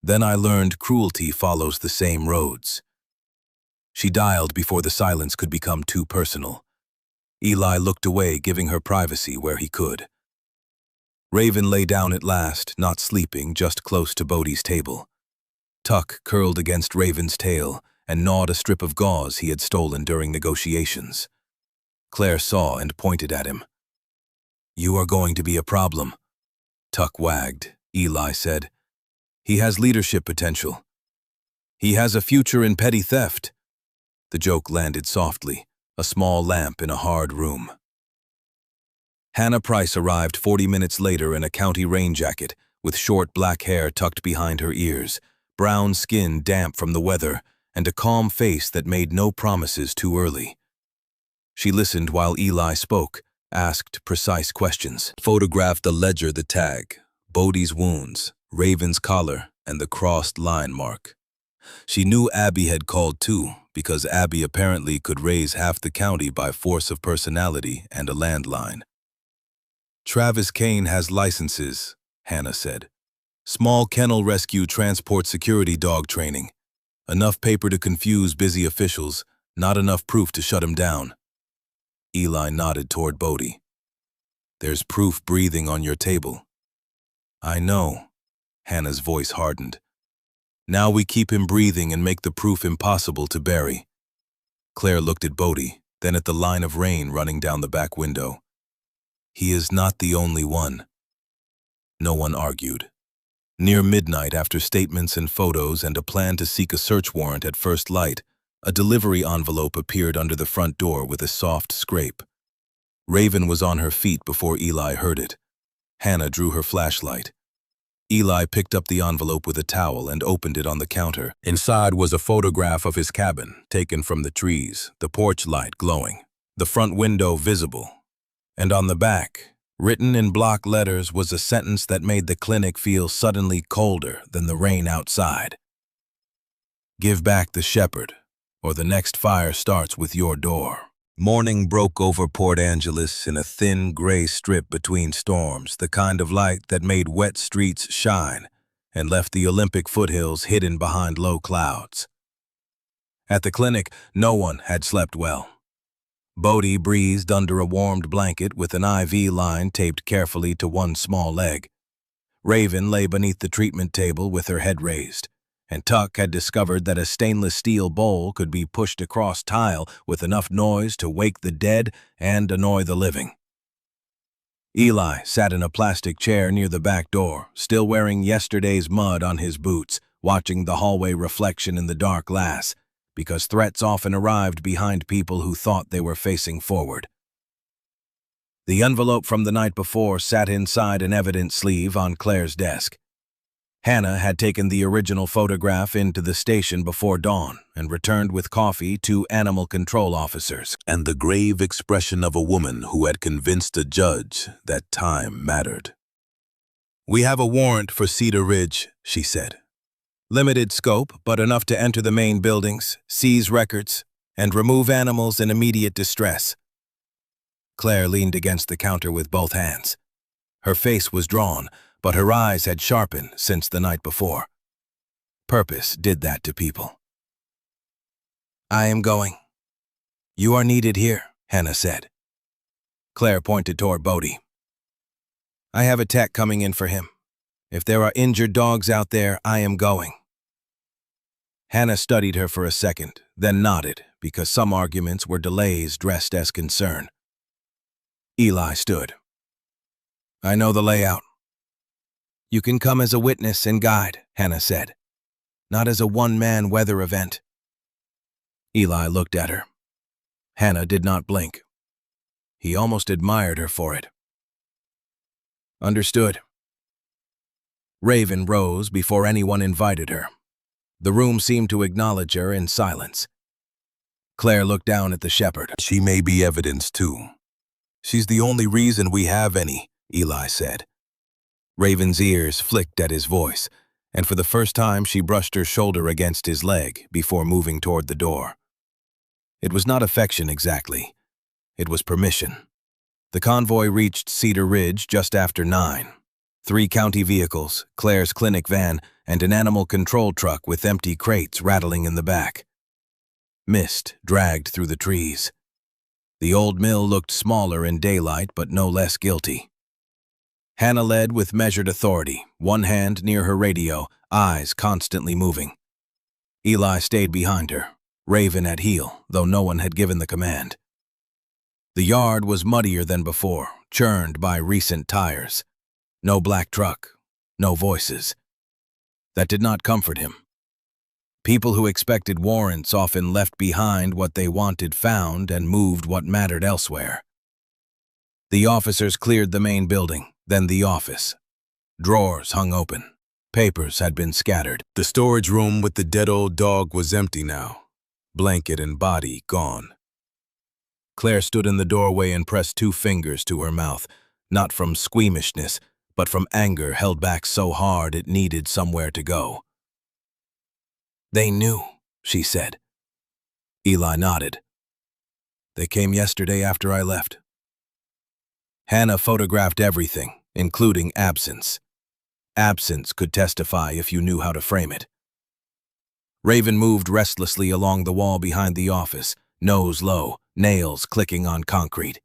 Then I learned cruelty follows the same roads." She dialed before the silence could become too personal. Eli looked away, giving her privacy where he could. Raven lay down at last, not sleeping, just close to Bodie's table. Tuck curled against Raven's tail and gnawed a strip of gauze he had stolen during negotiations. Claire saw and pointed at him. "You are going to be a problem." Tuck wagged. Eli said, "He has leadership potential. He has a future in petty theft." The joke landed softly, a small lamp in a hard room. Hannah Price arrived 40 minutes later in a county rain jacket, with short black hair tucked behind her ears, brown skin damp from the weather, and a calm face that made no promises too early. She listened while Eli spoke, asked precise questions, photographed the ledger, the tag, Bodie's wounds, Raven's collar, and the crossed line mark. She knew Abby had called too, because Abby apparently could raise half the county by force of personality and a landline. "Travis Kane has licenses," Hannah said. "Small kennel rescue, transport, security dog training. Enough paper to confuse busy officials, not enough proof to shut him down." Eli nodded toward Bodie. "There's proof breathing on your table." "I know." Hannah's voice hardened. "Now we keep him breathing and make the proof impossible to bury." Claire looked at Bodie, then at the line of rain running down the back window. "He is not the only one." No one argued. Near midnight, after statements and photos and a plan to seek a search warrant at first light, a delivery envelope appeared under the front door with a soft scrape. Raven was on her feet before Eli heard it. Hannah drew her flashlight. Eli picked up the envelope with a towel and opened it on the counter. Inside was a photograph of his cabin, taken from the trees, the porch light glowing, the front window visible. And on the back, written in block letters, was a sentence that made the clinic feel suddenly colder than the rain outside. "Give back the shepherd, or the next fire starts with your door." Morning broke over Port Angeles in a thin gray strip between storms, the kind of light that made wet streets shine and left the Olympic foothills hidden behind low clouds. At the clinic, no one had slept well. Bodie breathed under a warmed blanket with an IV line taped carefully to one small leg. Raven lay beneath the treatment table with her head raised, and Tuck had discovered that a stainless steel bowl could be pushed across tile with enough noise to wake the dead and annoy the living. Eli sat in a plastic chair near the back door, still wearing yesterday's mud on his boots, watching the hallway reflection in the dark glass, because threats often arrived behind people who thought they were facing forward. The envelope from the night before sat inside an evidence sleeve on Claire's desk. Hannah had taken the original photograph into the station before dawn and returned with coffee to animal control officers and the grave expression of a woman who had convinced a judge that time mattered. "We have a warrant for Cedar Ridge," she said. "Limited scope, but enough to enter the main buildings, seize records, and remove animals in immediate distress." Claire leaned against the counter with both hands. Her face was drawn, but her eyes had sharpened since the night before. Purpose did that to people. "I am going. You are needed here," Hannah said. Claire pointed toward Bodie. "I have a tech coming in for him. If there are injured dogs out there, I am going." Hannah studied her for a second, then nodded, because some arguments were delays dressed as concern. Eli stood. "I know the layout." "You can come as a witness and guide," Hannah said, "not as a one-man weather event." Eli looked at her. Hannah did not blink. He almost admired her for it. "Understood." Raven rose before anyone invited her. The room seemed to acknowledge her in silence. Claire looked down at the shepherd. "She may be evidence, too." "She's the only reason we have any," Eli said. Raven's ears flicked at his voice, and for the first time she brushed her shoulder against his leg before moving toward the door. It was not affection exactly. It was permission. The convoy reached Cedar Ridge just after 9. 3 county vehicles, Claire's clinic van, and an animal control truck with empty crates rattling in the back. Mist dragged through the trees. The old mill looked smaller in daylight, but no less guilty. Hannah led with measured authority, one hand near her radio, eyes constantly moving. Eli stayed behind her, Raven at heel, though no one had given the command. The yard was muddier than before, churned by recent tires. No black truck, no voices. That did not comfort him. People who expected warrants often left behind what they wanted found and moved what mattered elsewhere. The officers cleared the main building, then the office. Drawers hung open. Papers had been scattered. The storage room with the dead old dog was empty now, blanket and body gone. Claire stood in the doorway and pressed 2 fingers to her mouth, not from squeamishness, but from anger held back so hard it needed somewhere to go. "They knew," she said. Eli nodded. "They came yesterday after I left." Hannah photographed everything, including absence. Absence could testify if you knew how to frame it. Raven moved restlessly along the wall behind the office, nose low, nails clicking on concrete.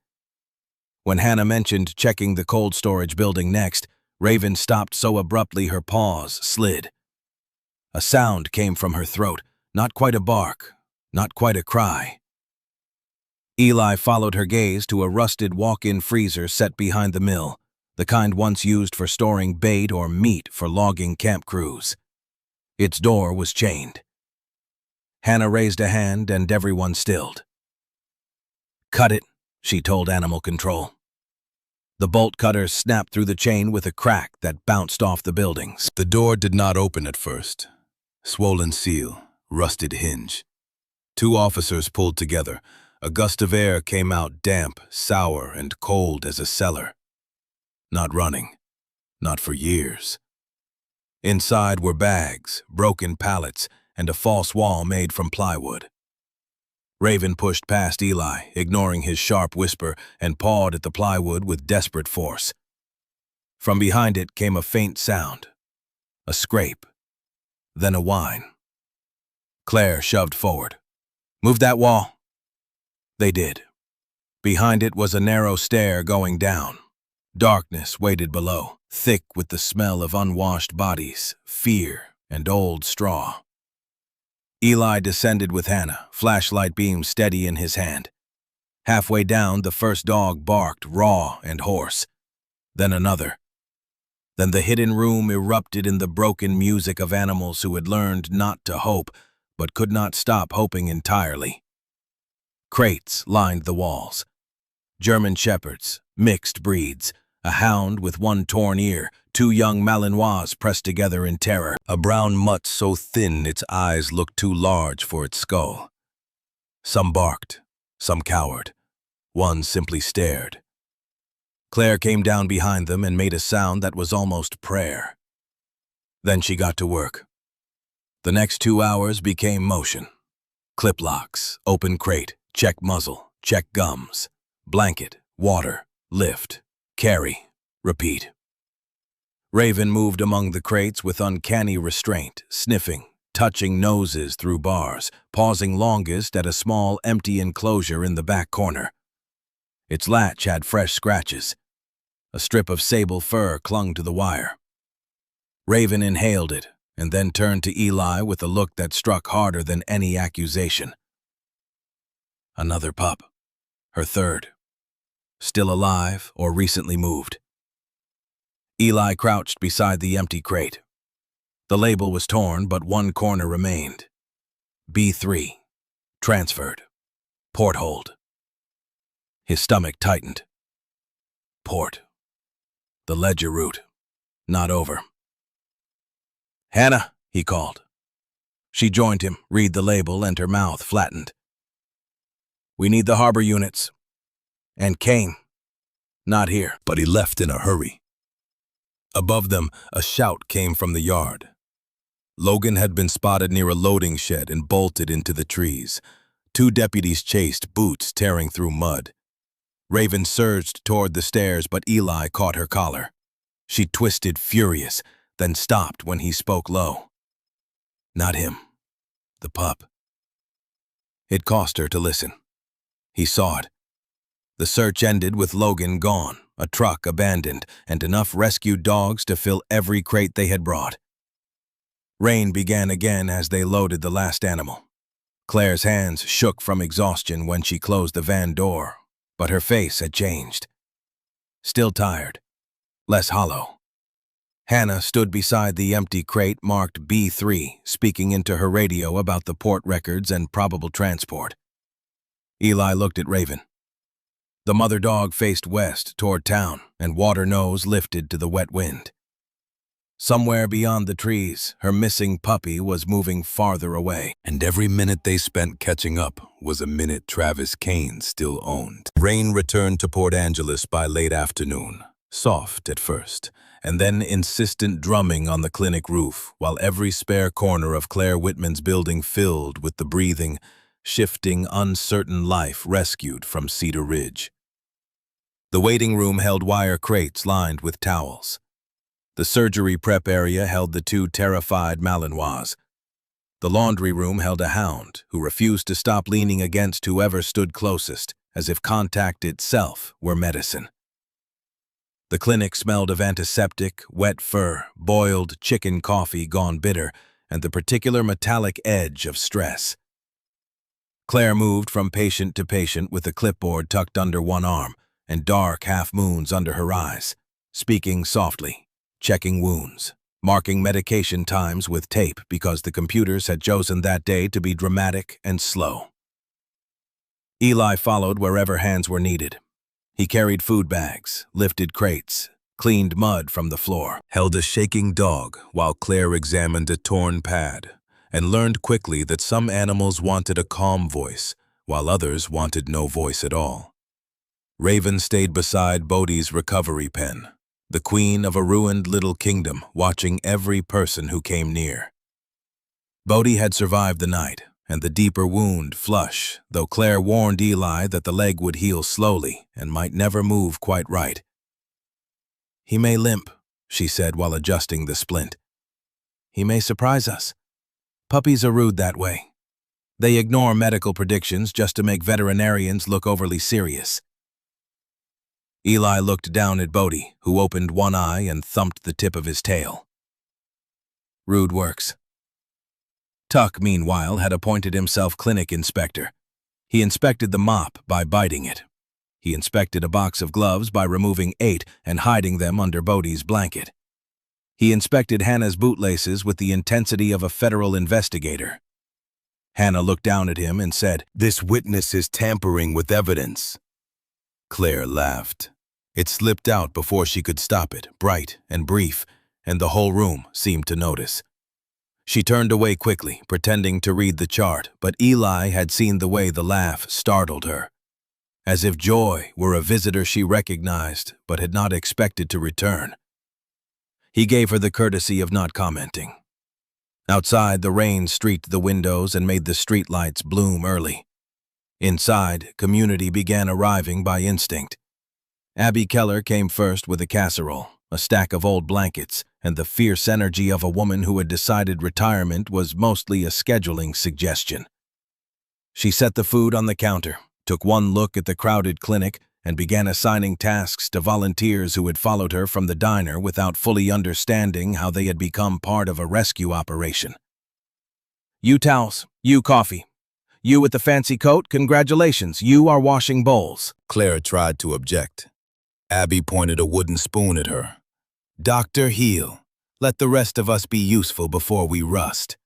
When Hannah mentioned checking the cold storage building next, Raven stopped so abruptly her paws slid. A sound came from her throat, not quite a bark, not quite a cry. Eli followed her gaze to a rusted walk-in freezer set behind the mill, the kind once used for storing bait or meat for logging camp crews. Its door was chained. Hannah raised a hand and everyone stilled. "Cut it," she told animal control. The bolt cutters snapped through the chain with a crack that bounced off the buildings. The door did not open at first. Swollen seal, rusted hinge. 2 officers pulled together. A gust of air came out damp, sour, and cold as a cellar. Not running. Not for years. Inside were bags, broken pallets, and a false wall made from plywood. Raven pushed past Eli, ignoring his sharp whisper, and pawed at the plywood with desperate force. From behind it came a faint sound, a scrape, then a whine. Claire shoved forward. "Move that wall." They did. Behind it was a narrow stair going down. Darkness waited below, thick with the smell of unwashed bodies, fear, and old straw. Eli descended with Hannah, flashlight beam steady in his hand. Halfway down, the first dog barked, raw and hoarse. Then another. Then the hidden room erupted in the broken music of animals who had learned not to hope, but could not stop hoping entirely. Crates lined the walls. German shepherds, mixed breeds, a hound with one torn ear, two young Malinois pressed together in terror, a brown mutt so thin its eyes looked too large for its skull. Some barked, some cowered, one simply stared. Claire came down behind them and made a sound that was almost prayer. Then she got to work. The next 2 hours became motion. Clip locks, open crate, check muzzle, check gums, blanket, water, lift, carry, repeat. Raven moved among the crates with uncanny restraint, sniffing, touching noses through bars, pausing longest at a small empty enclosure in the back corner. Its latch had fresh scratches. A strip of sable fur clung to the wire. Raven inhaled it, and then turned to Eli with a look that struck harder than any accusation. Another pup. Her third. Still alive or recently moved. Eli crouched beside the empty crate. The label was torn, but one corner remained. B3. Transferred. Port hold. His stomach tightened. Port. The ledger route. Not over. "Hannah," he called. She joined him, read the label, and her mouth flattened. "We need the harbor units." And Kane. Not here. But he left in a hurry. Above them, a shout came from the yard. Logan had been spotted near a loading shed and bolted into the trees. 2 deputies chased, boots tearing through mud. Raven surged toward the stairs, but Eli caught her collar. She twisted, furious, then stopped when he spoke low. Not him. The pup. It cost her to listen. He saw it. The search ended with Logan gone, a truck abandoned, and enough rescued dogs to fill every crate they had brought. Rain began again as they loaded the last animal. Claire's hands shook from exhaustion when she closed the van door, but her face had changed. Still tired, less hollow. Hannah stood beside the empty crate marked B3, speaking into her radio about the port records and probable transport. Eli looked at Raven. The mother dog faced west toward town, and Water Nose lifted to the wet wind. Somewhere beyond the trees, her missing puppy was moving farther away, and every minute they spent catching up was a minute Travis Kane still owned. Rain returned to Port Angeles by late afternoon, soft at first, and then insistent drumming on the clinic roof, while every spare corner of Claire Whitman's building filled with the breathing, shifting, uncertain life rescued from Cedar Ridge. The waiting room held wire crates lined with towels. The surgery prep area held the 2 terrified Malinois. The laundry room held a hound who refused to stop leaning against whoever stood closest, as if contact itself were medicine. The clinic smelled of antiseptic, wet fur, boiled chicken coffee gone bitter, and the particular metallic edge of stress. Claire moved from patient to patient with a clipboard tucked under one arm and dark half-moons under her eyes, speaking softly, checking wounds, marking medication times with tape because the computers had chosen that day to be dramatic and slow. Eli followed wherever hands were needed. He carried food bags, lifted crates, cleaned mud from the floor, held a shaking dog while Claire examined a torn pad, and learned quickly that some animals wanted a calm voice, while others wanted no voice at all. Raven stayed beside Bodie's recovery pen, the queen of a ruined little kingdom, watching every person who came near. Bodie had survived the night, and the deeper wound flush, though Claire warned Eli that the leg would heal slowly and might never move quite right. "He may limp," she said while adjusting the splint. "He may surprise us. Puppies are rude that way. They ignore medical predictions just to make veterinarians look overly serious." Eli looked down at Bodie, who opened one eye and thumped the tip of his tail. "Rude works." Tuck, meanwhile, had appointed himself clinic inspector. He inspected the mop by biting it. He inspected a box of gloves by removing 8 and hiding them under Bodie's blanket. He inspected Hannah's bootlaces with the intensity of a federal investigator. Hannah looked down at him and said, "This witness is tampering with evidence." Claire laughed. It slipped out before she could stop it, bright and brief, and the whole room seemed to notice. She turned away quickly, pretending to read the chart, but Eli had seen the way the laugh startled her, as if joy were a visitor she recognized but had not expected to return. He gave her the courtesy of not commenting. Outside, the rain streaked the windows and made the streetlights bloom early. Inside, community began arriving by instinct. Abby Keller came first with a casserole, a stack of old blankets, and the fierce energy of a woman who had decided retirement was mostly a scheduling suggestion. She set the food on the counter, took one look at the crowded clinic, and began assigning tasks to volunteers who had followed her from the diner without fully understanding how they had become part of a rescue operation. "You towels, you coffee. You with the fancy coat, congratulations, you are washing bowls." Claire tried to object. Abby pointed a wooden spoon at her. "Dr. Heel, let the rest of us be useful before we rust."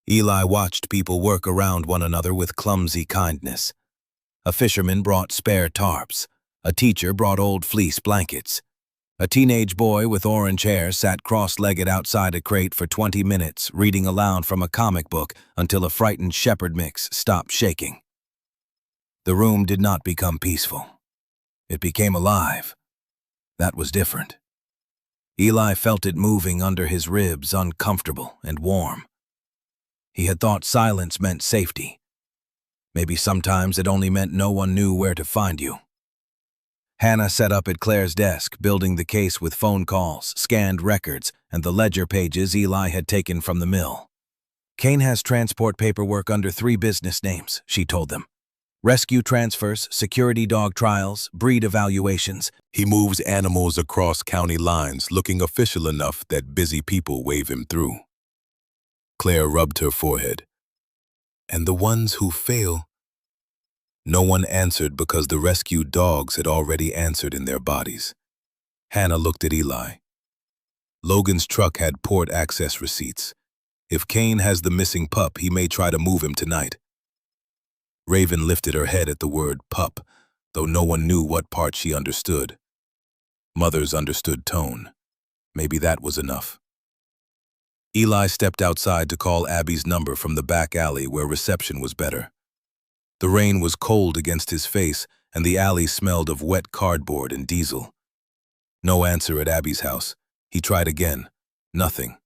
Eli watched people work around one another with clumsy kindness. A fisherman brought spare tarps. A teacher brought old fleece blankets. A teenage boy with orange hair sat cross-legged outside a crate for 20 minutes, reading aloud from a comic book until a frightened shepherd mix stopped shaking. The room did not become peaceful. It became alive. That was different. Eli felt it moving under his ribs, uncomfortable and warm. He had thought silence meant safety. Maybe sometimes it only meant no one knew where to find you. Hannah sat up at Claire's desk, building the case with phone calls, scanned records, and the ledger pages Eli had taken from the mill. "Kane has transport paperwork under 3 business names," she told them. "Rescue transfers, security dog trials, breed evaluations. He moves animals across county lines, looking official enough that busy people wave him through." Claire rubbed her forehead. "And the ones who fail?" No one answered because the rescued dogs had already answered in their bodies. Hannah looked at Eli. "Logan's truck had port access receipts. If Kane has the missing pup, he may try to move him tonight." Raven lifted her head at the word pup, though no one knew what part she understood. Mothers understood tone. Maybe that was enough. Eli stepped outside to call Abby's number from the back alley where reception was better. The rain was cold against his face, and the alley smelled of wet cardboard and diesel. No answer at Abby's house. He tried again. Nothing.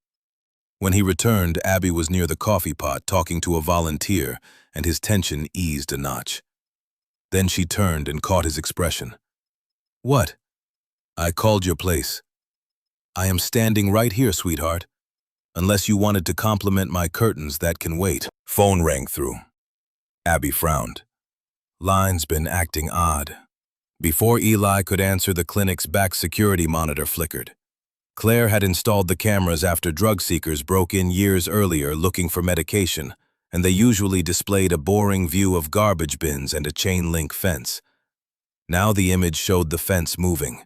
When he returned, Abby was near the coffee pot talking to a volunteer, and his tension eased a notch. Then she turned and caught his expression. "What?" "I called your place." "I am standing right here, sweetheart. Unless you wanted to compliment my curtains, that can wait." Phone rang through. Abby frowned. Line's been acting odd. Before Eli could answer, the clinic's back security monitor flickered. Claire had installed the cameras after drug seekers broke in years earlier looking for medication, and they usually displayed a boring view of garbage bins and a chain-link fence. Now the image showed the fence moving.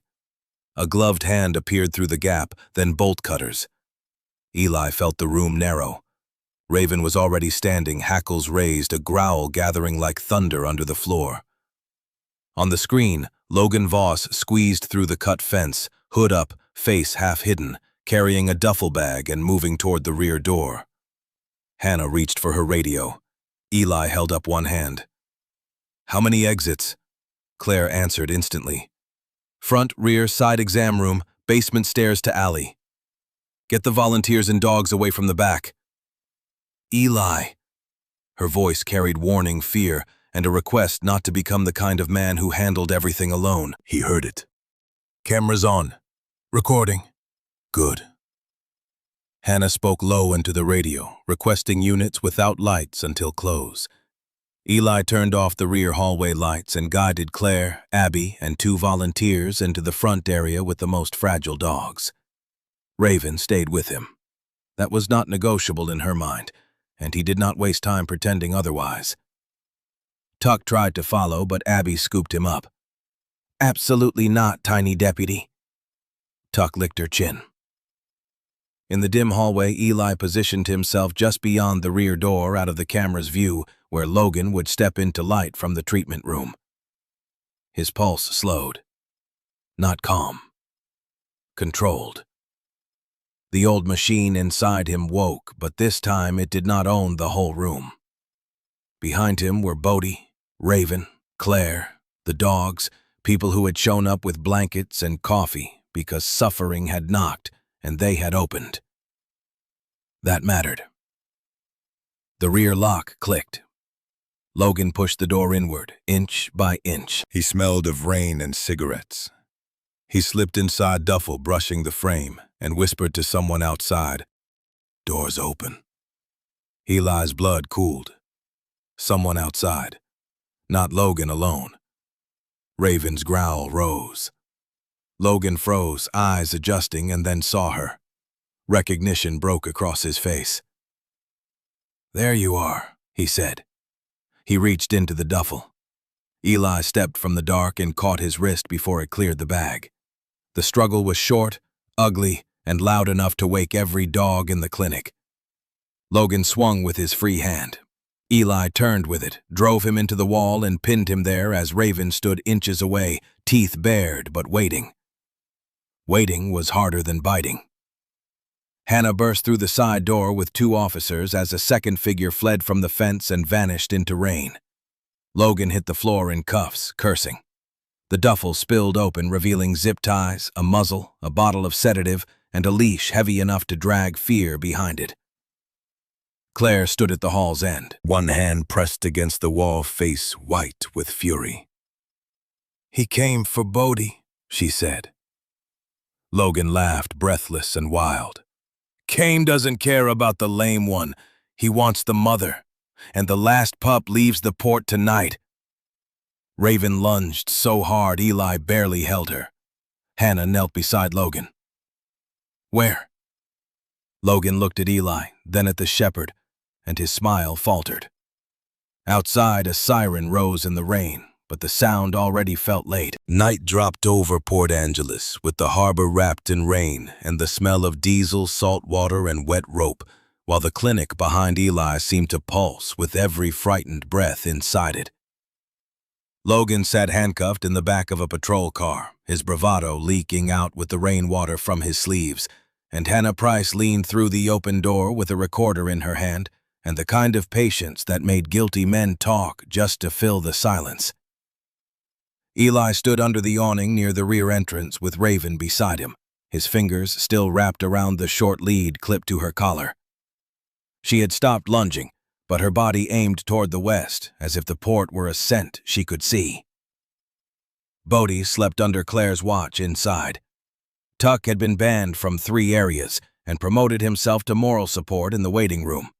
A gloved hand appeared through the gap, then bolt cutters. Eli felt the room narrow. Raven was already standing, hackles raised, a growl gathering like thunder under the floor. On the screen, Logan Voss squeezed through the cut fence, hood up, face half hidden, carrying a duffel bag and moving toward the rear door. Hannah reached for her radio. Eli held up one hand. "How many exits?" Claire answered instantly. "Front, rear, side exam room, basement stairs to alley. Get the volunteers and dogs away from the back." "Eli." Her voice carried warning, fear, and a request not to become the kind of man who handled everything alone. He heard it. "Cameras on. Recording." "Good." Hannah spoke low into the radio, requesting units without lights until close. Eli turned off the rear hallway lights and guided Claire, Abby, and 2 volunteers into the front area with the most fragile dogs. Raven stayed with him. That was not negotiable in her mind, and he did not waste time pretending otherwise. Tuck tried to follow, but Abby scooped him up. "Absolutely not, tiny deputy." Tuck licked her chin. In the dim hallway, Eli positioned himself just beyond the rear door out of the camera's view, where Logan would step into light from the treatment room. His pulse slowed. Not calm. Controlled. The old machine inside him woke, but this time it did not own the whole room. Behind him were Bodie, Raven, Claire, the dogs, people who had shown up with blankets and coffee because suffering had knocked and they had opened. That mattered. The rear lock clicked. Logan pushed the door inward, inch by inch. He smelled of rain and cigarettes. He slipped inside duffel, brushing the frame, and whispered to someone outside, "Door's open." Eli's blood cooled. Someone outside. Not Logan alone. Raven's growl rose. Logan froze, eyes adjusting, and then saw her. Recognition broke across his face. "There you are," he said. He reached into the duffel. Eli stepped from the dark and caught his wrist before it cleared the bag. The struggle was short, ugly, and loud enough to wake every dog in the clinic. Logan swung with his free hand. Eli turned with it, drove him into the wall, and pinned him there as Raven stood inches away, teeth bared but waiting. Waiting was harder than biting. Hannah burst through the side door with 2 officers as a second figure fled from the fence and vanished into rain. Logan hit the floor in cuffs, cursing. The duffel spilled open, revealing zip ties, a muzzle, a bottle of sedative, and a leash heavy enough to drag fear behind it. Claire stood at the hall's end, one hand pressed against the wall, face white with fury. "He came for Bodie," she said. Logan laughed, breathless and wild. "Kane doesn't care about the lame one. He wants the mother. And the last pup leaves the port tonight." Raven lunged so hard Eli barely held her. Hannah knelt beside Logan. "Where?" Logan looked at Eli, then at the shepherd, and his smile faltered. Outside, a siren rose in the rain, but the sound already felt late. Night dropped over Port Angeles, with the harbor wrapped in rain and the smell of diesel, salt water, and wet rope, while the clinic behind Eli seemed to pulse with every frightened breath inside it. Logan sat handcuffed in the back of a patrol car, his bravado leaking out with the rainwater from his sleeves, and Hannah Price leaned through the open door with a recorder in her hand and the kind of patience that made guilty men talk just to fill the silence. Eli stood under the awning near the rear entrance with Raven beside him, his fingers still wrapped around the short lead clipped to her collar. She had stopped lunging, but her body aimed toward the west, as if the port were a scent she could see. Bodie slept under Claire's watch inside. Tuck had been banned from 3 areas and promoted himself to moral support in the waiting room.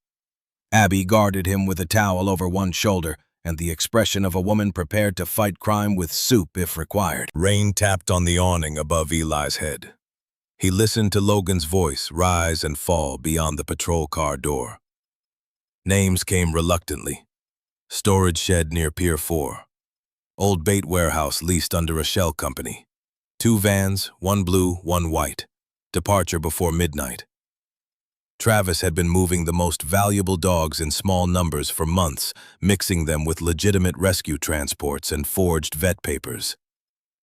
Abby guarded him with a towel over one shoulder and the expression of a woman prepared to fight crime with soup if required. Rain tapped on the awning above Eli's head. He listened to Logan's voice rise and fall beyond the patrol car door. Names came reluctantly. Storage shed near Pier 4. Old bait warehouse leased under a shell company. 2 vans, 1 blue, 1 white. Departure before midnight. Travis had been moving the most valuable dogs in small numbers for months, mixing them with legitimate rescue transports and forged vet papers.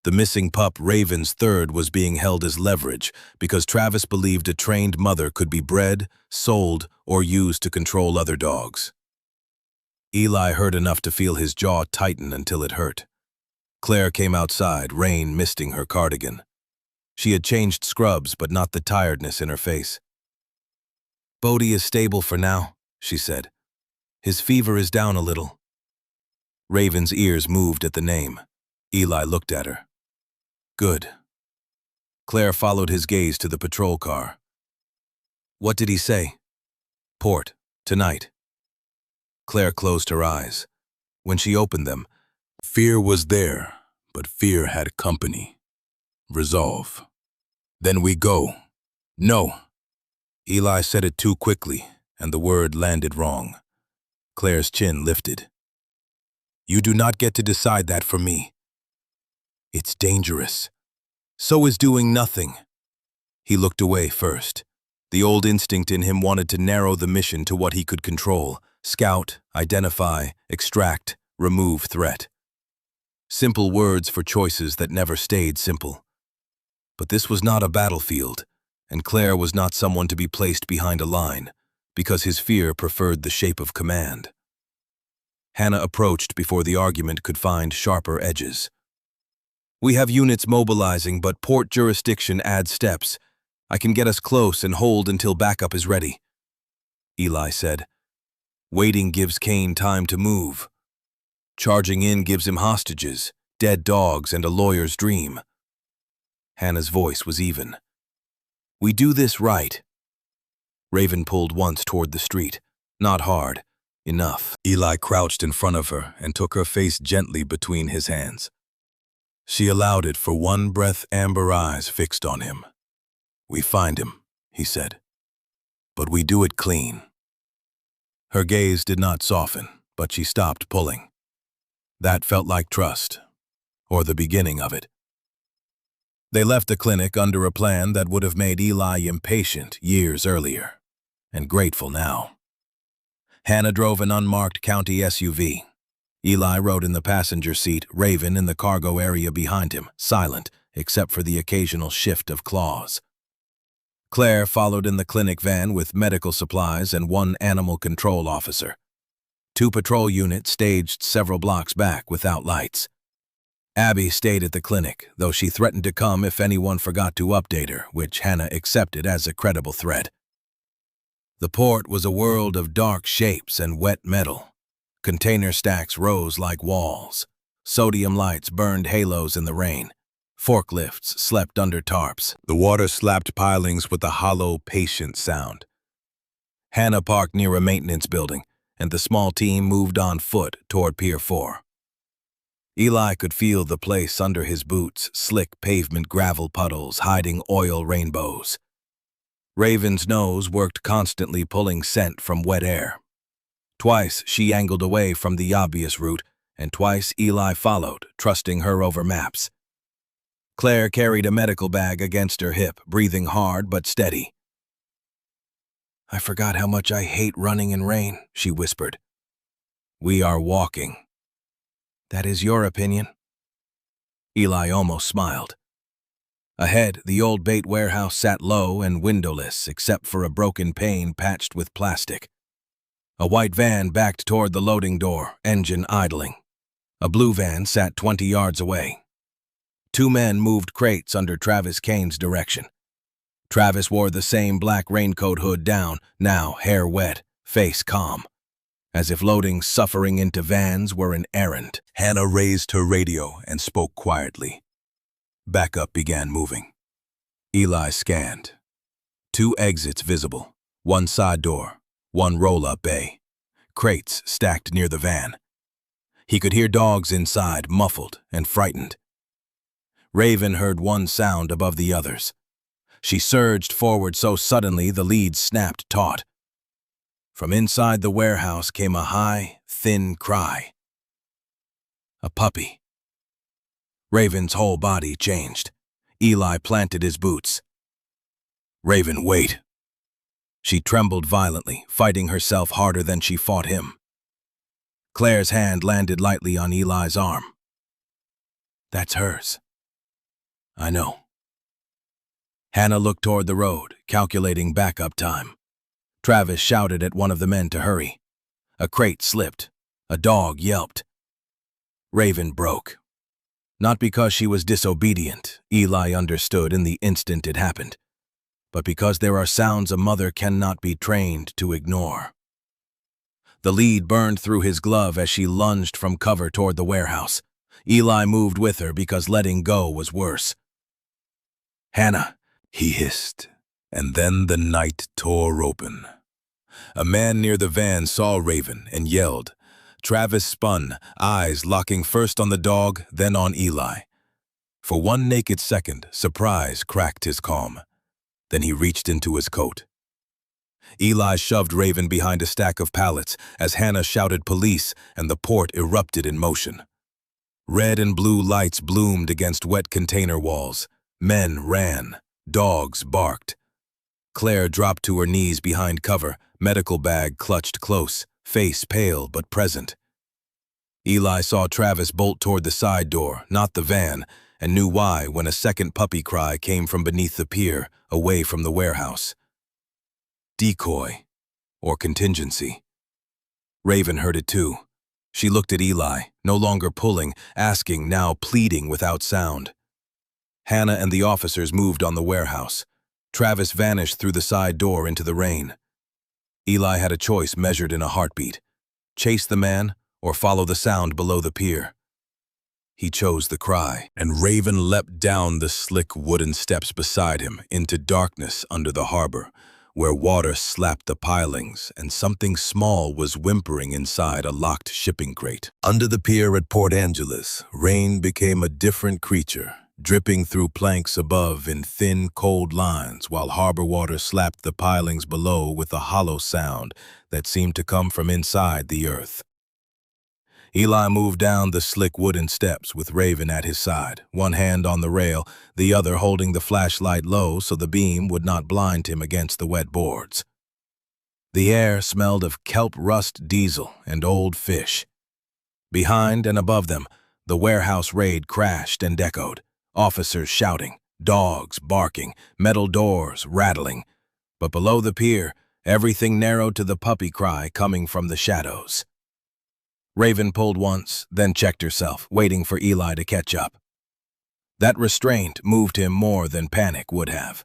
The missing pup, Raven's third, was being held as leverage because Travis believed a trained mother could be bred, sold, or used to control other dogs. Eli heard enough to feel his jaw tighten until it hurt. Claire came outside, rain misting her cardigan. She had changed scrubs, but not the tiredness in her face. "Bodie is stable for now," she said. His fever is down a little. Raven's ears moved at the name. Eli looked at her. Good. Claire followed his gaze to the patrol car. What did he say? Port, tonight. Claire closed her eyes. When she opened them, fear was there, but fear had company. Resolve. Then we go. No. Eli said it too quickly, and the word landed wrong. Claire's chin lifted. You do not get to decide that for me. It's dangerous. So is doing nothing. He looked away first. The old instinct in him wanted to narrow the mission to what he could control: scout, identify, extract, remove threat. Simple words for choices that never stayed simple. But this was not a battlefield, and Claire was not someone to be placed behind a line, because his fear preferred the shape of command. Hannah approached before the argument could find sharper edges. We have units mobilizing, but port jurisdiction adds steps. I can get us close and hold until backup is ready. Eli said. Waiting gives Kane time to move. Charging in gives him hostages, dead dogs, and a lawyer's dream. Hannah's voice was even. We do this right. Raven pulled once toward the street. Not hard. Enough. Eli crouched in front of her and took her face gently between his hands. She allowed it for one breath, amber eyes fixed on him. We find him, he said. But we do it clean. Her gaze did not soften, but she stopped pulling. That felt like trust, or the beginning of it. They left the clinic under a plan that would have made Eli impatient years earlier, and grateful now. Hannah drove an unmarked county SUV. Eli rode in the passenger seat, Raven in the cargo area behind him, silent except for the occasional shift of claws. Claire followed in the clinic van with medical supplies and one animal control officer. 2 patrol units staged several blocks back without lights. Abby stayed at the clinic, though she threatened to come if anyone forgot to update her, which Hannah accepted as a credible threat. The port was a world of dark shapes and wet metal. Container stacks rose like walls. Sodium lights burned halos in the rain. Forklifts slept under tarps. The water slapped pilings with a hollow, patient sound. Hannah parked near a maintenance building, and the small team moved on foot toward Pier 4. Eli could feel the place under his boots, slick pavement gravel puddles hiding oil rainbows. Raven's nose worked constantly, pulling scent from wet air. Twice she angled away from the obvious route, and twice Eli followed, trusting her over maps. Claire carried a medical bag against her hip, breathing hard but steady. I forgot how much I hate running in rain, she whispered. We are walking. That is your opinion. Eli almost smiled. Ahead, the old bait warehouse sat low and windowless, except for a broken pane patched with plastic. A white van backed toward the loading door, engine idling. A blue van sat 20 yards away. 2 men moved crates under Travis Kane's direction. Travis wore the same black raincoat, hood down, now hair wet, face calm, as if loading suffering into vans were an errand. Hannah raised her radio and spoke quietly. Backup began moving. Eli scanned. 2 exits visible, 1 side door, 1 roll-up bay. Crates stacked near the van. He could hear dogs inside, muffled and frightened. Raven heard one sound above the others. She surged forward so suddenly the leads snapped taut. From inside the warehouse came a high, thin cry. A puppy. Raven's whole body changed. Eli planted his boots. Raven, wait. She trembled violently, fighting herself harder than she fought him. Claire's hand landed lightly on Eli's arm. That's hers. I know. Hannah looked toward the road, calculating backup time. Travis shouted at one of the men to hurry. A crate slipped. A dog yelped. Raven broke. Not because she was disobedient, Eli understood in the instant it happened, but because there are sounds a mother cannot be trained to ignore. The lead burned through his glove as she lunged from cover toward the warehouse. Eli moved with her because letting go was worse. "Hannah," he hissed, and then the night tore open. A man near the van saw Raven and yelled. Travis spun, eyes locking first on the dog, then on Eli. For one naked second, surprise cracked his calm. Then he reached into his coat. Eli shoved Raven behind a stack of pallets as Hannah shouted police and the port erupted in motion. Red and blue lights bloomed against wet container walls. Men ran. Dogs barked. Claire dropped to her knees behind cover, medical bag clutched close, face pale but present. Eli saw Travis bolt toward the side door, not the van, and knew why when a second puppy cry came from beneath the pier, away from the warehouse. Decoy, or contingency. Raven heard it too. She looked at Eli, no longer pulling, asking, now pleading without sound. Hannah and the officers moved on the warehouse. Travis vanished through the side door into the rain. Eli had a choice measured in a heartbeat. Chase the man or follow the sound below the pier. He chose the cry, and Raven leapt down the slick wooden steps beside him into darkness under the harbor, where water slapped the pilings and something small was whimpering inside a locked shipping crate. Under the pier at Port Angeles, rain became a different creature, dripping through planks above in thin, cold lines while harbor water slapped the pilings below with a hollow sound that seemed to come from inside the earth. Eli moved down the slick wooden steps with Raven at his side, one hand on the rail, the other holding the flashlight low so the beam would not blind him against the wet boards. The air smelled of kelp rust diesel and old fish. Behind and above them, the warehouse raid crashed and echoed, officers shouting, dogs barking, metal doors rattling. But below the pier, everything narrowed to the puppy cry coming from the shadows. Raven pulled once, then checked herself, waiting for Eli to catch up. That restraint moved him more than panic would have.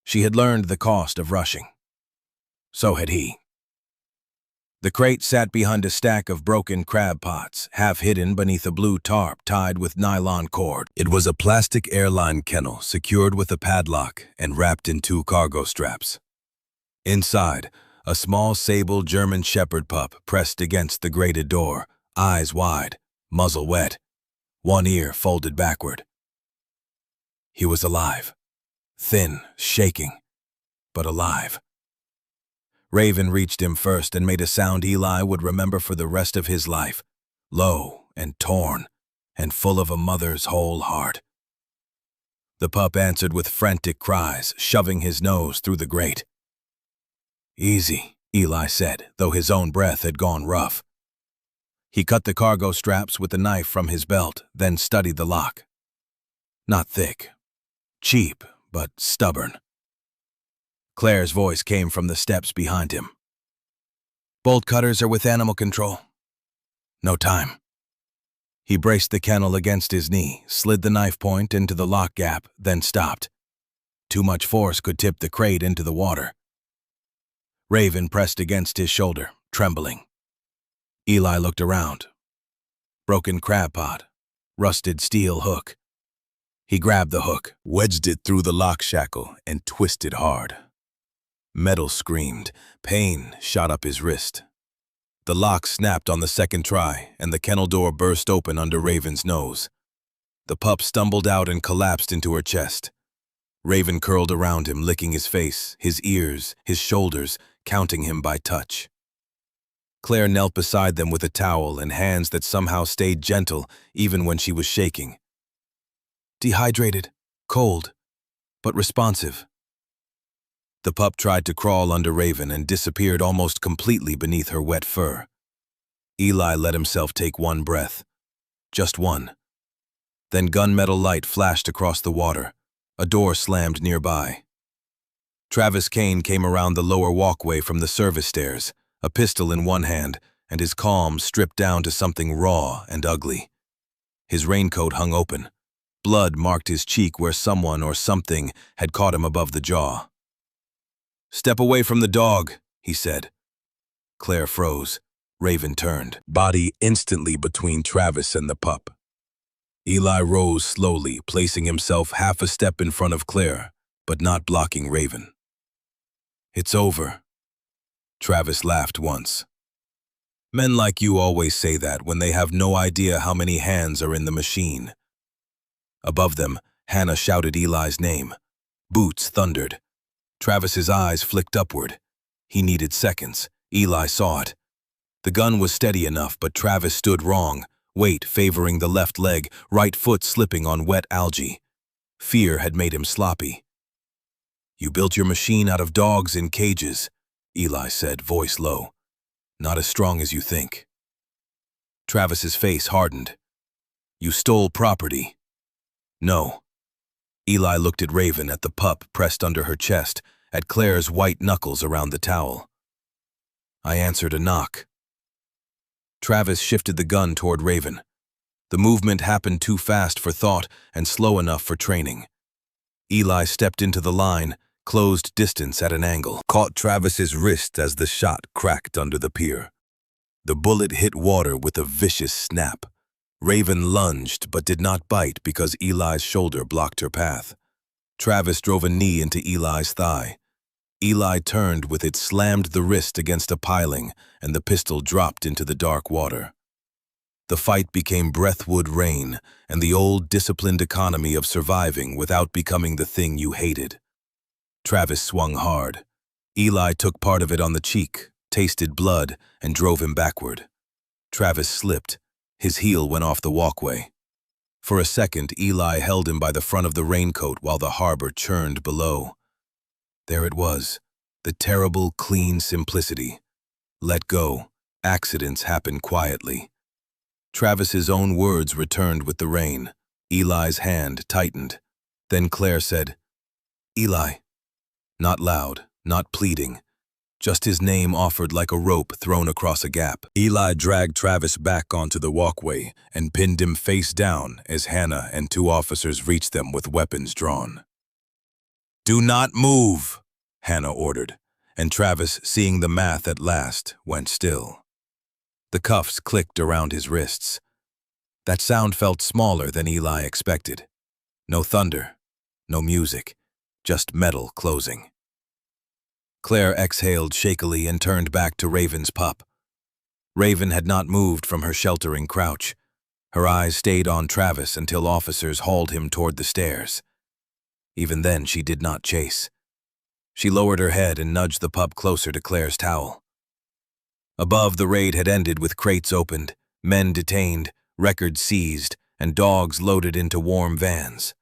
She had learned the cost of rushing. So had he. The crate sat behind a stack of broken crab pots, half hidden beneath a blue tarp tied with nylon cord. It was a plastic airline kennel secured with a padlock and wrapped in 2 cargo straps. Inside, a small sable German shepherd pup pressed against the grated door, eyes wide, muzzle wet, one ear folded backward. He was alive, thin, shaking, but alive. Raven reached him first and made a sound Eli would remember for the rest of his life, low and torn and full of a mother's whole heart. The pup answered with frantic cries, shoving his nose through the grate. "Easy," Eli said, though his own breath had gone rough. He cut the cargo straps with a knife from his belt, then studied the lock. Not thick. Cheap, but stubborn. Claire's voice came from the steps behind him. "Bolt cutters are with animal control. No time." He braced the kennel against his knee, slid the knife point into the lock gap, then stopped. Too much force could tip the crate into the water. Raven pressed against his shoulder, trembling. Eli looked around. Broken crab pot, rusted steel hook. He grabbed the hook, wedged it through the lock shackle, and twisted hard. Metal screamed. Pain shot up his wrist. The lock snapped on the second try, and the kennel door burst open under Raven's nose. The pup stumbled out and collapsed into her chest. Raven curled around him, licking his face, his ears, his shoulders, counting him by touch. Claire knelt beside them with a towel and hands that somehow stayed gentle even when she was shaking. Dehydrated, cold, but responsive. The pup tried to crawl under Raven and disappeared almost completely beneath her wet fur. Eli let himself take one breath. Just one. Then gunmetal light flashed across the water. A door slammed nearby. Travis Kane came around the lower walkway from the service stairs, a pistol in one hand, and his calm stripped down to something raw and ugly. His raincoat hung open. Blood marked his cheek where someone or something had caught him above the jaw. "Step away from the dog," he said. Claire froze. Raven turned, body instantly between Travis and the pup. Eli rose slowly, placing himself half a step in front of Claire, but not blocking Raven. "It's over." Travis laughed once. "Men like you always say that when they have no idea how many hands are in the machine." Above them, Hannah shouted Eli's name. Boots thundered. Travis's eyes flicked upward. He needed seconds. Eli saw it. The gun was steady enough, but Travis stood wrong, weight favoring the left leg, right foot slipping on wet algae. Fear had made him sloppy. "You built your machine out of dogs in cages," Eli said, voice low. "Not as strong as you think." Travis's face hardened. "You stole property." "No." Eli looked at Raven, at the pup pressed under her chest, at Claire's white knuckles around the towel. "I answered a knock." Travis shifted the gun toward Raven. The movement happened too fast for thought and slow enough for training. Eli stepped into the line, closed distance at an angle, caught Travis's wrist as the shot cracked under the pier. The bullet hit water with a vicious snap. Raven lunged but did not bite because Eli's shoulder blocked her path. Travis drove a knee into Eli's thigh. Eli turned with it, slammed the wrist against a piling, and the pistol dropped into the dark water. The fight became breathwood rain and the old disciplined economy of surviving without becoming the thing you hated. Travis swung hard. Eli took part of it on the cheek, tasted blood, and drove him backward. Travis slipped. His heel went off the walkway. For a second, Eli held him by the front of the raincoat while the harbor churned below. There it was, the terrible, clean simplicity. Let go. Accidents happen quietly. Travis's own words returned with the rain. Eli's hand tightened. Then Claire said, "Eli." Not loud, not pleading. Just his name offered like a rope thrown across a gap. Eli dragged Travis back onto the walkway and pinned him face down as Hannah and two officers reached them with weapons drawn. "Do not move," Hannah ordered, and Travis, seeing the math at last, went still. The cuffs clicked around his wrists. That sound felt smaller than Eli expected. No thunder, no music, just metal closing. Claire exhaled shakily and turned back to Raven's pup. Raven had not moved from her sheltering crouch. Her eyes stayed on Travis until officers hauled him toward the stairs. Even then, she did not chase. She lowered her head and nudged the pup closer to Claire's towel. Above, the raid had ended with crates opened, men detained, records seized, and dogs loaded into warm vans.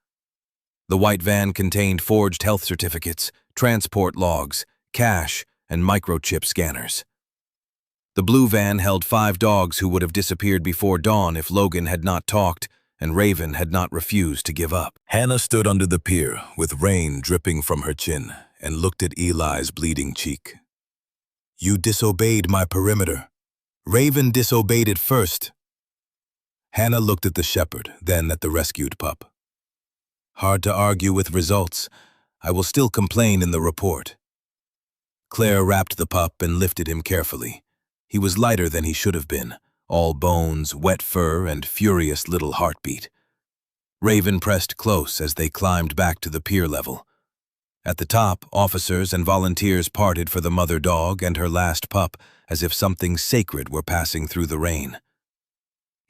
The white van contained forged health certificates, transport logs, cash, and microchip scanners. The blue van held 5 dogs who would have disappeared before dawn if Logan had not talked and Raven had not refused to give up. Hannah stood under the pier with rain dripping from her chin and looked at Eli's bleeding cheek. "You disobeyed my perimeter. Raven disobeyed it first." Hannah looked at the shepherd, then at the rescued pup. "Hard to argue with results. I will still complain in the report." Claire wrapped the pup and lifted him carefully. He was lighter than he should have been, all bones, wet fur, and furious little heartbeat. Raven pressed close as they climbed back to the pier level. At the top, officers and volunteers parted for the mother dog and her last pup, as if something sacred were passing through the rain.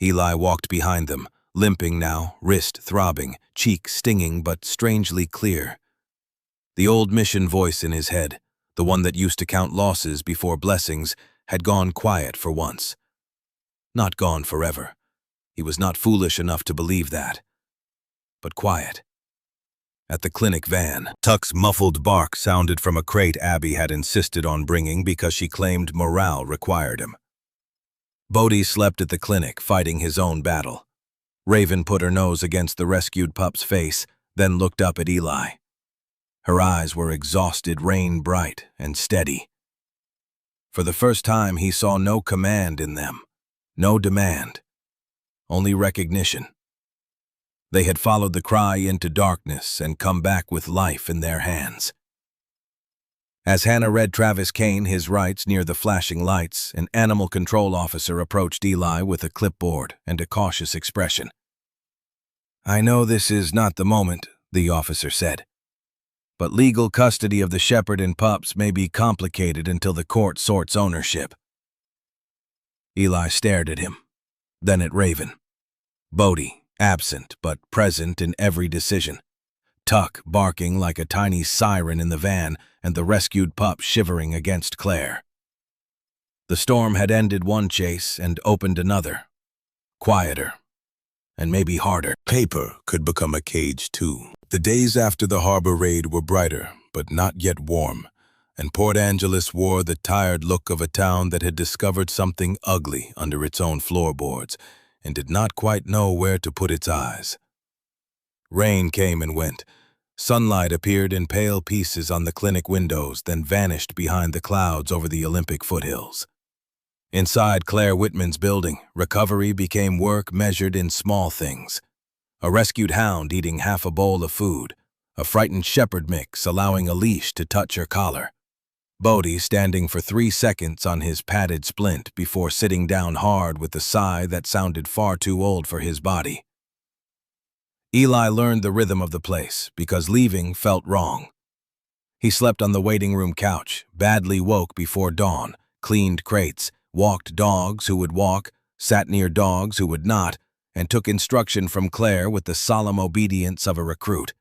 Eli walked behind them, limping now, wrist throbbing, cheek stinging but strangely clear. The old mission voice in his head, the one that used to count losses before blessings, had gone quiet for once. Not gone forever. He was not foolish enough to believe that. But quiet. At the clinic van, Tuck's muffled bark sounded from a crate Abby had insisted on bringing because she claimed morale required him. Bodie slept at the clinic, fighting his own battle. Raven put her nose against the rescued pup's face, then looked up at Eli. Her eyes were exhausted, rain-bright, and steady. For the first time, he saw no command in them, no demand, only recognition. They had followed the cry into darkness and come back with life in their hands. As Hannah read Travis Kane his rights near the flashing lights, an animal control officer approached Eli with a clipboard and a cautious expression. "I know this is not the moment," the officer said, "but legal custody of the shepherd and pups may be complicated until the court sorts ownership." Eli stared at him, then at Raven. Bodie, absent but present in every decision. Tuck barking like a tiny siren in the van, and the rescued pup shivering against Claire. The storm had ended one chase and opened another. Quieter, and maybe harder. Paper could become a cage too. The days after the harbor raid were brighter, but not yet warm, and Port Angeles wore the tired look of a town that had discovered something ugly under its own floorboards and did not quite know where to put its eyes. Rain came and went. Sunlight appeared in pale pieces on the clinic windows, then vanished behind the clouds over the Olympic foothills. Inside Claire Whitman's building, recovery became work measured in small things. A rescued hound eating half a bowl of food, a frightened shepherd mix allowing a leash to touch her collar, Bodie standing for 3 seconds on his padded splint before sitting down hard with a sigh that sounded far too old for his body. Eli learned the rhythm of the place because leaving felt wrong. He slept on the waiting room couch, badly woke before dawn, cleaned crates, walked dogs who would walk, sat near dogs who would not, and took instruction from Claire with the solemn obedience of a recruit.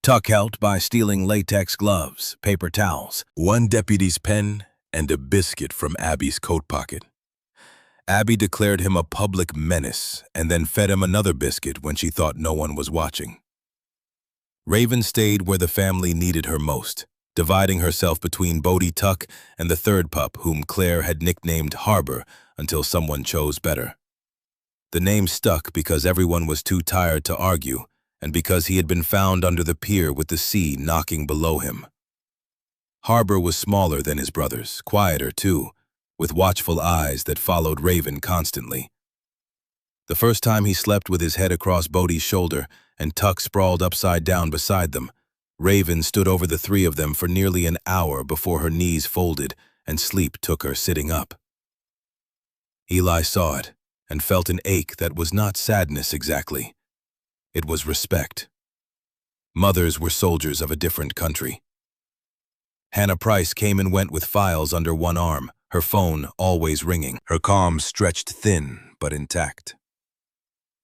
Tuck helped by stealing latex gloves, paper towels, one deputy's pen, and a biscuit from Abby's coat pocket. Abby declared him a public menace and then fed him another biscuit when she thought no one was watching. Raven stayed where the family needed her most, dividing herself between Bodie, Tuck, and the third pup whom Claire had nicknamed Harbor until someone chose better. The name stuck because everyone was too tired to argue and because he had been found under the pier with the sea knocking below him. Harbor was smaller than his brothers, quieter too, with watchful eyes that followed Raven constantly. The first time he slept with his head across Bodie's shoulder and Tuck sprawled upside down beside them, Raven stood over the three of them for nearly an hour before her knees folded and sleep took her sitting up. Eli saw it and felt an ache that was not sadness exactly. It was respect. Mothers were soldiers of a different country. Hannah Price came and went with files under one arm, her phone always ringing, her calm stretched thin but intact.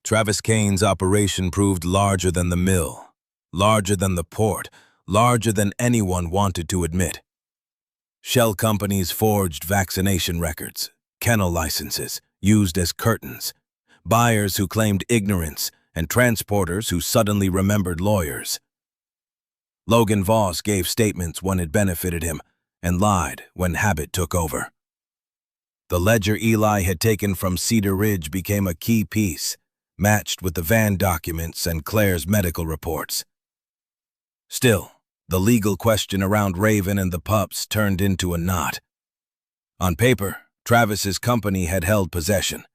Travis Kane's operation proved larger than the mill, larger than the port, larger than anyone wanted to admit. Shell companies forged vaccination records, kennel licenses used as curtains, buyers who claimed ignorance, and transporters who suddenly remembered lawyers. Logan Voss gave statements when it benefited him and lied when habit took over. The ledger Eli had taken from Cedar Ridge became a key piece, matched with the van documents and Claire's medical reports. Still, the legal question around Raven and the pups turned into a knot. On paper, Travis's company had held possession.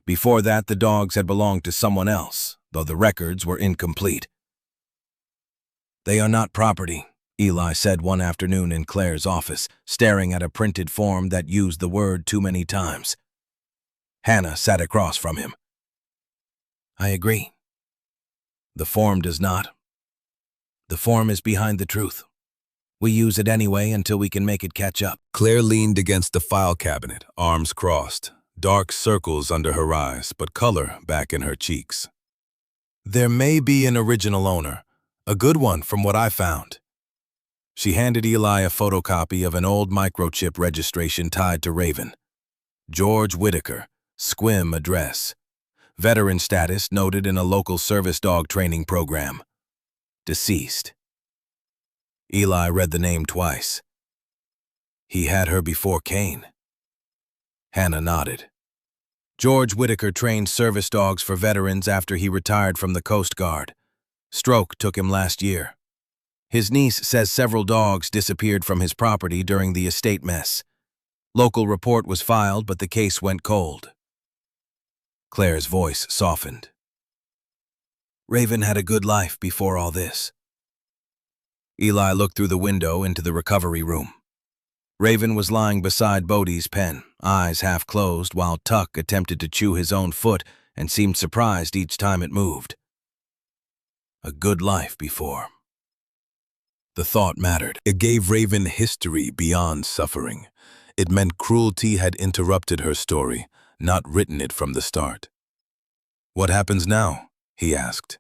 Before that, the dogs had belonged to someone else, though the records were incomplete. "They are not property," Eli said one afternoon in Claire's office, staring at a printed form that used the word too many times. Hannah sat across from him. "I agree. The form does not. The form is behind the truth. We use it anyway until we can make it catch up." Claire leaned against the file cabinet, arms crossed, dark circles under her eyes, but color back in her cheeks. "There may be an original owner, a good one from what I found." She handed Eli a photocopy of an old microchip registration tied to Raven. George Whitaker, Squim address. Veteran status noted in a local service dog training program. Deceased. Eli read the name twice. He had her before Kane. Hannah nodded. George Whitaker trained service dogs for veterans after he retired from the Coast Guard. Stroke took him last year. His niece says several dogs disappeared from his property during the estate mess. Local report was filed, but the case went cold. Claire's voice softened. Raven had a good life before all this. Eli looked through the window into the recovery room. Raven was lying beside Bodie's pen, eyes half closed, while Tuck attempted to chew his own foot and seemed surprised each time it moved. A good life before. The thought mattered. It gave Raven history beyond suffering. It meant cruelty had interrupted her story, not written it from the start. "What happens now?" he asked.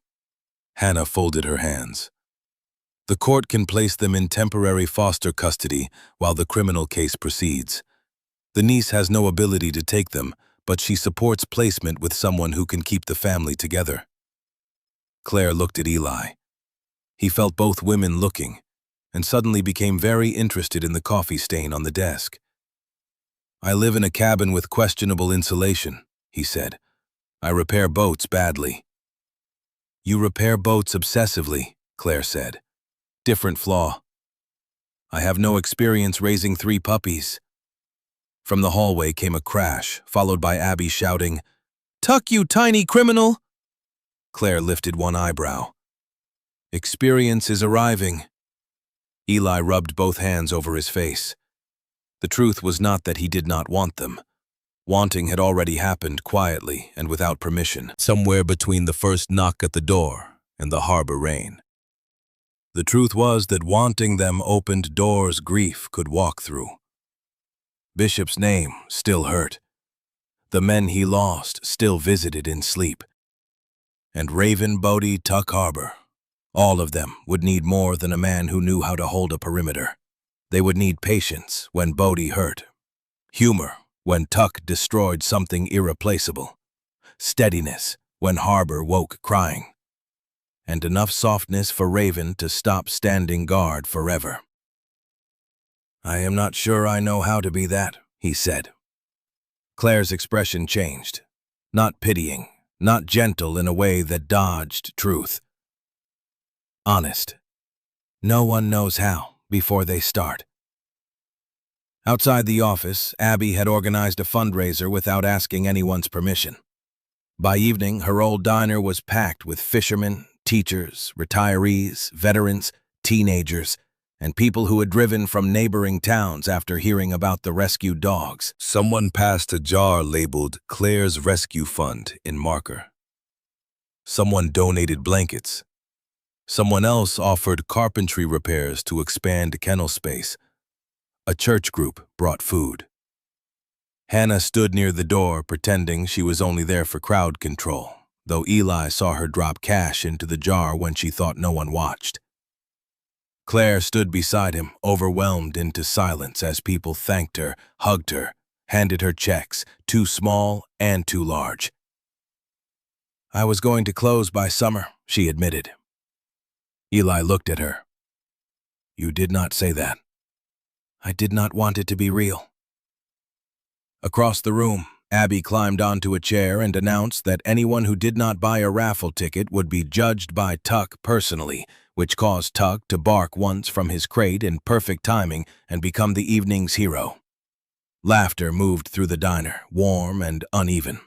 Hannah folded her hands. "The court can place them in temporary foster custody while the criminal case proceeds. The niece has no ability to take them, but she supports placement with someone who can keep the family together." Claire looked at Eli. He felt both women looking, and suddenly became very interested in the coffee stain on the desk. "I live in a cabin with questionable insulation," he said. "I repair boats badly." "You repair boats obsessively," Claire said. "Different flaw." "I have no experience raising 3 puppies." From the hallway came a crash, followed by Abby shouting, "Tuck, you tiny criminal!" Claire lifted one eyebrow. "Experience is arriving." Eli rubbed both hands over his face. The truth was not that he did not want them. Wanting had already happened quietly and without permission, somewhere between the first knock at the door and the harbor rain. The truth was that wanting them opened doors grief could walk through. Bishop's name still hurt. The men he lost still visited in sleep. And Raven, Bodie, Tuck Harbor, all of them would need more than a man who knew how to hold a perimeter. They would need patience when Bodie hurt, humor when Tuck destroyed something irreplaceable, steadiness when Harbor woke crying, and enough softness for Raven to stop standing guard forever. "I am not sure I know how to be that," he said. Claire's expression changed, not pitying, not gentle in a way that dodged truth. Honest. No one knows how before they start. Outside the office, Abby had organized a fundraiser without asking anyone's permission. By evening, her old diner was packed with fishermen, teachers, retirees, veterans, teenagers, and people who had driven from neighboring towns after hearing about the rescued dogs. Someone passed a jar labeled Claire's Rescue Fund in marker. Someone donated blankets. Someone else offered carpentry repairs to expand kennel space. A church group brought food. Hannah stood near the door pretending she was only there for crowd control, though Eli saw her drop cash into the jar when she thought no one watched. Claire stood beside him, overwhelmed into silence as people thanked her, hugged her, handed her checks, too small and too large. "I was going to close by summer," she admitted. Eli looked at her. "You did not say that." "I did not want it to be real." Across the room, Abby climbed onto a chair and announced that anyone who did not buy a raffle ticket would be judged by Tuck personally, which caused Tuck to bark once from his crate in perfect timing and become the evening's hero. Laughter moved through the diner, warm and uneven.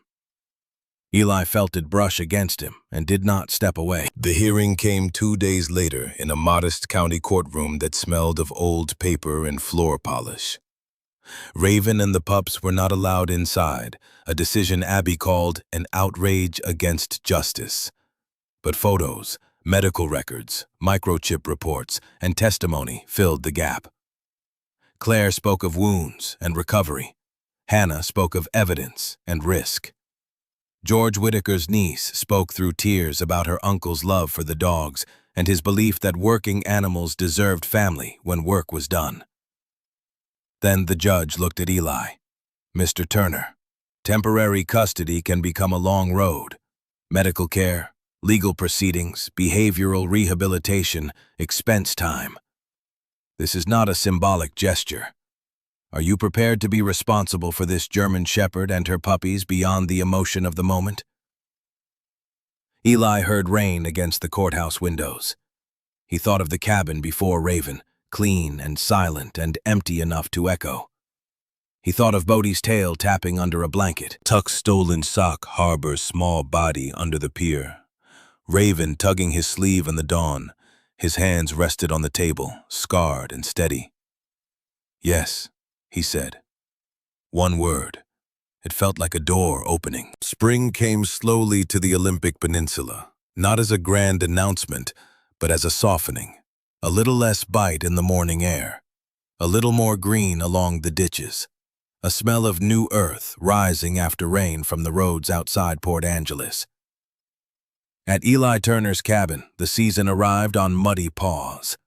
Eli felt it brush against him and did not step away. The hearing came 2 days later in a modest county courtroom that smelled of old paper and floor polish. Raven and the pups were not allowed inside, a decision Abby called an outrage against justice. But photos, medical records, microchip reports, and testimony filled the gap. Claire spoke of wounds and recovery. Hannah spoke of evidence and risk. George Whitaker's niece spoke through tears about her uncle's love for the dogs and his belief that working animals deserved family when work was done. Then the judge looked at Eli. "Mr. Turner, temporary custody can become a long road. Medical care, legal proceedings, behavioral rehabilitation, expense time. This is not a symbolic gesture. Are you prepared to be responsible for this German Shepherd and her puppies beyond the emotion of the moment?" Eli heard rain against the courthouse windows. He thought of the cabin before Raven, clean and silent and empty enough to echo. He thought of Bodie's tail tapping under a blanket, Tuck's stolen sock Harbor's small body under the pier, Raven tugging his sleeve in the dawn, His hands rested on the table, scarred and steady. "Yes," he said. One word. It felt like a door opening. Spring came slowly to the Olympic Peninsula, not as a grand announcement, but as a softening. A little less bite in the morning air, a little more green along the ditches, a smell of new earth rising after rain from the roads outside Port Angeles. At Eli Turner's cabin, the season arrived on muddy paws.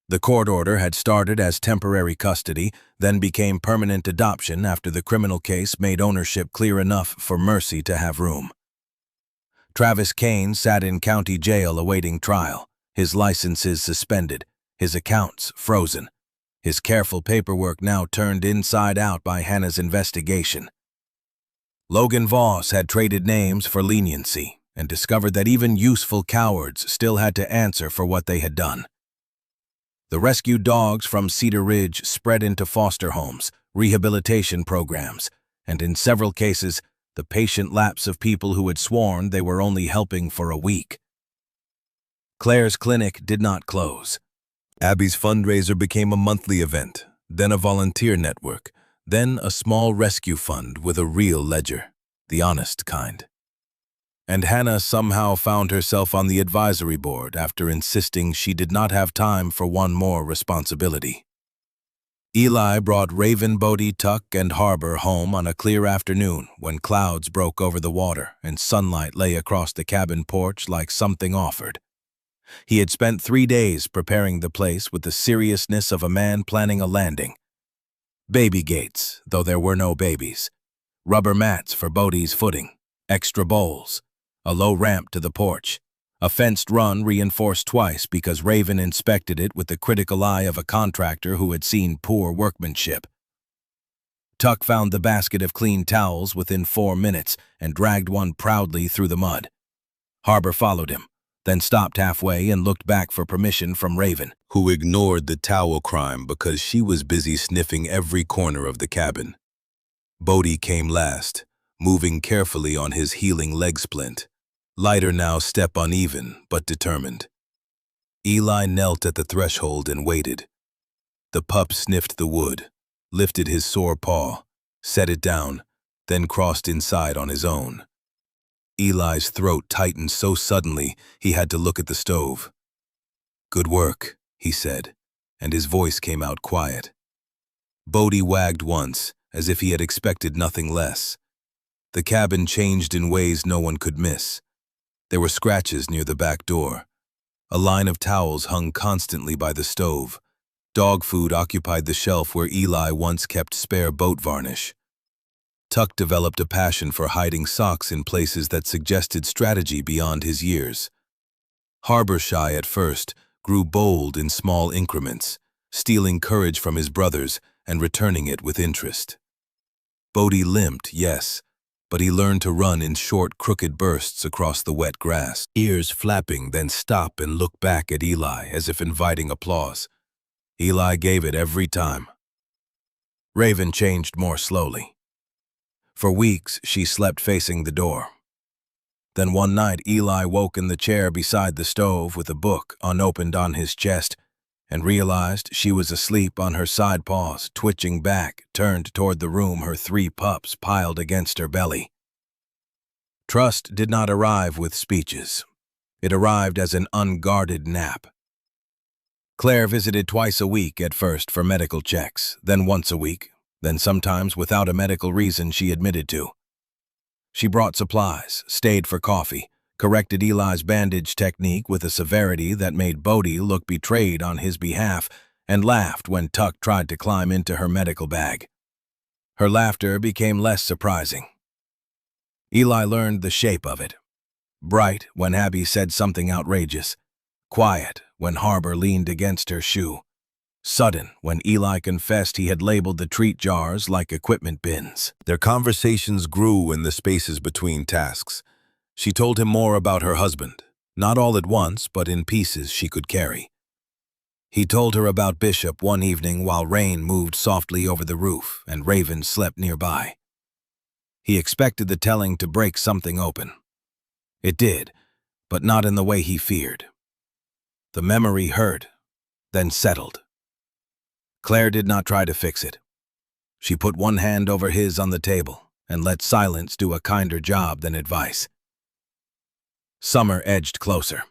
The court order had started as temporary custody, then became permanent adoption after the criminal case made ownership clear enough for mercy to have room. Travis Kane sat in county jail awaiting trial, his licenses suspended, his accounts frozen, his careful paperwork now turned inside out by Hannah's investigation. Logan Voss had traded names for leniency and discovered that even useful cowards still had to answer for what they had done. The rescued dogs from Cedar Ridge spread into foster homes, rehabilitation programs, and in several cases, the patient lapse of people who had sworn they were only helping for a week. Claire's clinic did not close. Abby's fundraiser became a monthly event, then a volunteer network, then a small rescue fund with a real ledger, the honest kind. And Hannah somehow found herself on the advisory board after insisting she did not have time for one more responsibility. Eli brought Raven, Bodie, Tuck, and Harbor home on a clear afternoon when clouds broke over the water and sunlight lay across the cabin porch like something offered. He had spent 3 days preparing the place with the seriousness of a man planning a landing. Baby gates, though there were no babies. Rubber mats for Bodie's footing. Extra bowls. A low ramp to the porch. A fenced run reinforced twice because Raven inspected it with the critical eye of a contractor who had seen poor workmanship. Tuck found the basket of clean towels within 4 minutes and dragged one proudly through the mud. Harbor followed him, then stopped halfway and looked back for permission from Raven, who ignored the towel crime because she was busy sniffing every corner of the cabin. Bodie came last, moving carefully on his healing leg splint. Lighter now, step uneven, but determined. Eli knelt at the threshold and waited. The pup sniffed the wood, lifted his sore paw, set it down, then crossed inside on his own. Eli's throat tightened so suddenly he had to look at the stove. "Good work," he said, and his voice came out quiet. Bodie wagged once, as if he had expected nothing less. The cabin changed in ways no one could miss. There were scratches near the back door. A line of towels hung constantly by the stove. Dog food occupied the shelf where Eli once kept spare boat varnish. Tuck developed a passion for hiding socks in places that suggested strategy beyond his years. Harbor, shy at first, grew bold in small increments, stealing courage from his brothers and returning it with interest. Bodie limped, yes, but he learned to run in short, crooked bursts across the wet grass, ears flapping, then stop and look back at Eli as if inviting applause. Eli gave it every time. Raven changed more slowly. For weeks, she slept facing the door. Then one night, Eli woke in the chair beside the stove with a book unopened on his chest and realized she was asleep on her side paws, twitching back, turned toward the room, her 3 pups piled against her belly. Trust did not arrive with speeches. It arrived as an unguarded nap. Claire visited twice a week at first for medical checks, then once a week, then sometimes without a medical reason she admitted to. She brought supplies, stayed for coffee, corrected Eli's bandage technique with a severity that made Bodie look betrayed on his behalf, and laughed when Tuck tried to climb into her medical bag. Her laughter became less surprising. Eli learned the shape of it. Bright when Abby said something outrageous. Quiet when Harbor leaned against her shoe. Sudden when Eli confessed he had labeled the treat jars like equipment bins. Their conversations grew in the spaces between tasks. She told him more about her husband, not all at once, but in pieces she could carry. He told her about Bishop one evening while rain moved softly over the roof and Raven slept nearby. He expected the telling to break something open. It did, but not in the way he feared. The memory hurt, then settled. Claire did not try to fix it. She put one hand over his on the table and let silence do a kinder job than advice. Summer edged closer.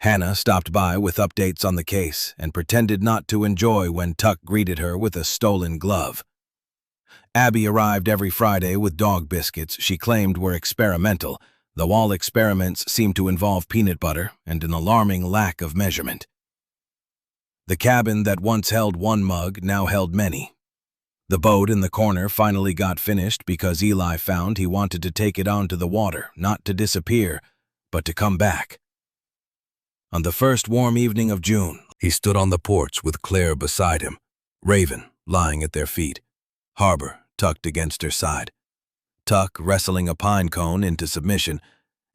Hannah stopped by with updates on the case and pretended not to enjoy when Tuck greeted her with a stolen glove. Abby arrived every Friday with dog biscuits she claimed were experimental, though all experiments seemed to involve peanut butter and an alarming lack of measurement. The cabin that once held one mug now held many. The boat in the corner finally got finished because Eli found he wanted to take it onto the water, not to disappear, but to come back. On the first warm evening of June, he stood on the porch with Claire beside him, Raven lying at their feet, Harbor tucked against her side, Tuck wrestling a pine cone into submission,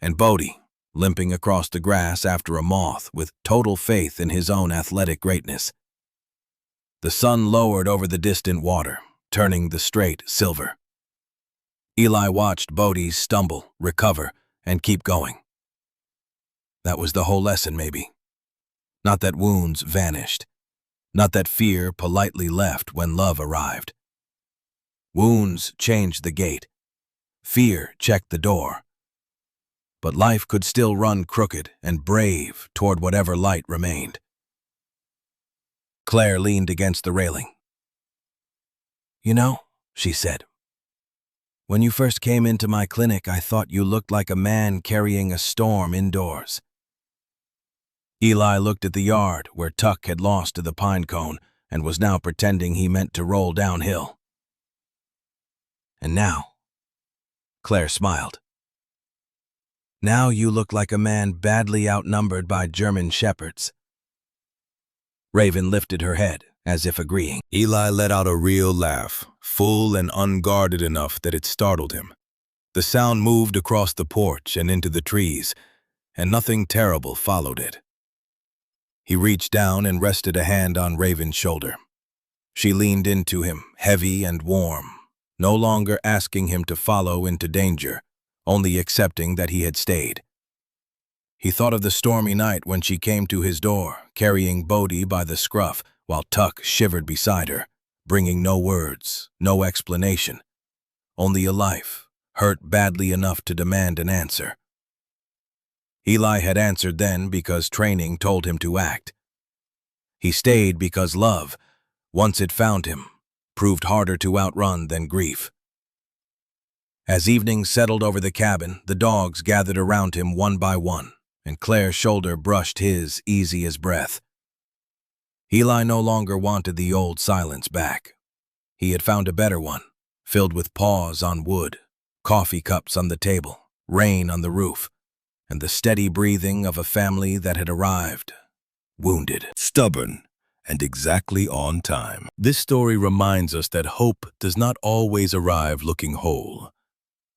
and Bodie limping across the grass after a moth with total faith in his own athletic greatness. The sun lowered over the distant water, turning the strait silver. Eli watched Bodie stumble, recover, and keep going. That was the whole lesson, maybe. Not that wounds vanished. Not that fear politely left when love arrived. Wounds changed the gate. Fear checked the door. But life could still run crooked and brave toward whatever light remained. Claire leaned against the railing. "You know," she said, "when you first came into my clinic, I thought you looked like a man carrying a storm indoors." Eli looked at the yard where Tuck had lost to the pine cone and was now pretending he meant to roll downhill. "And now," Claire smiled, "now you look like a man badly outnumbered by German shepherds." Raven lifted her head, as if agreeing. Eli let out a real laugh, full and unguarded enough that it startled him. The sound moved across the porch and into the trees, and nothing terrible followed it. He reached down and rested a hand on Raven's shoulder. She leaned into him, heavy and warm, no longer asking him to follow into danger, only accepting that he had stayed. He thought of the stormy night when she came to his door, carrying Bodie by the scruff, while Tuck shivered beside her, bringing no words, no explanation, only a life, hurt badly enough to demand an answer. Eli had answered then because training told him to act. He stayed because love, once it found him, proved harder to outrun than grief. As evening settled over the cabin, the dogs gathered around him one by one, and Claire's shoulder brushed his, easy as breath. Eli no longer wanted the old silence back. He had found a better one, filled with paws on wood, coffee cups on the table, rain on the roof, and the steady breathing of a family that had arrived, wounded, stubborn, and exactly on time. This story reminds us that hope does not always arrive looking whole.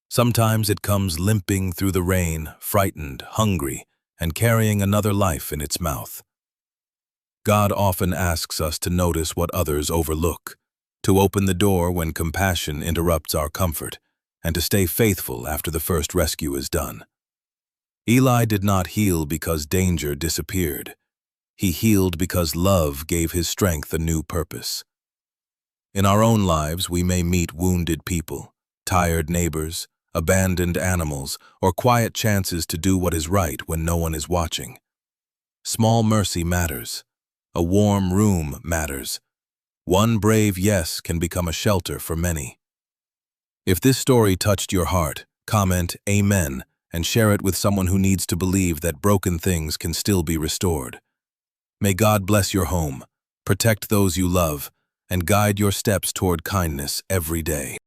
Sometimes it comes limping through the rain, frightened, hungry, and carrying another life in its mouth. God often asks us to notice what others overlook, to open the door when compassion interrupts our comfort, and to stay faithful after the first rescue is done. Eli did not heal because danger disappeared. He healed because love gave his strength a new purpose. In our own lives, we may meet wounded people, tired neighbors, abandoned animals, or quiet chances to do what is right when no one is watching. Small mercy matters. A warm room matters. One brave yes can become a shelter for many. If this story touched your heart, comment Amen and share it with someone who needs to believe that broken things can still be restored. May God bless your home, protect those you love, and guide your steps toward kindness every day.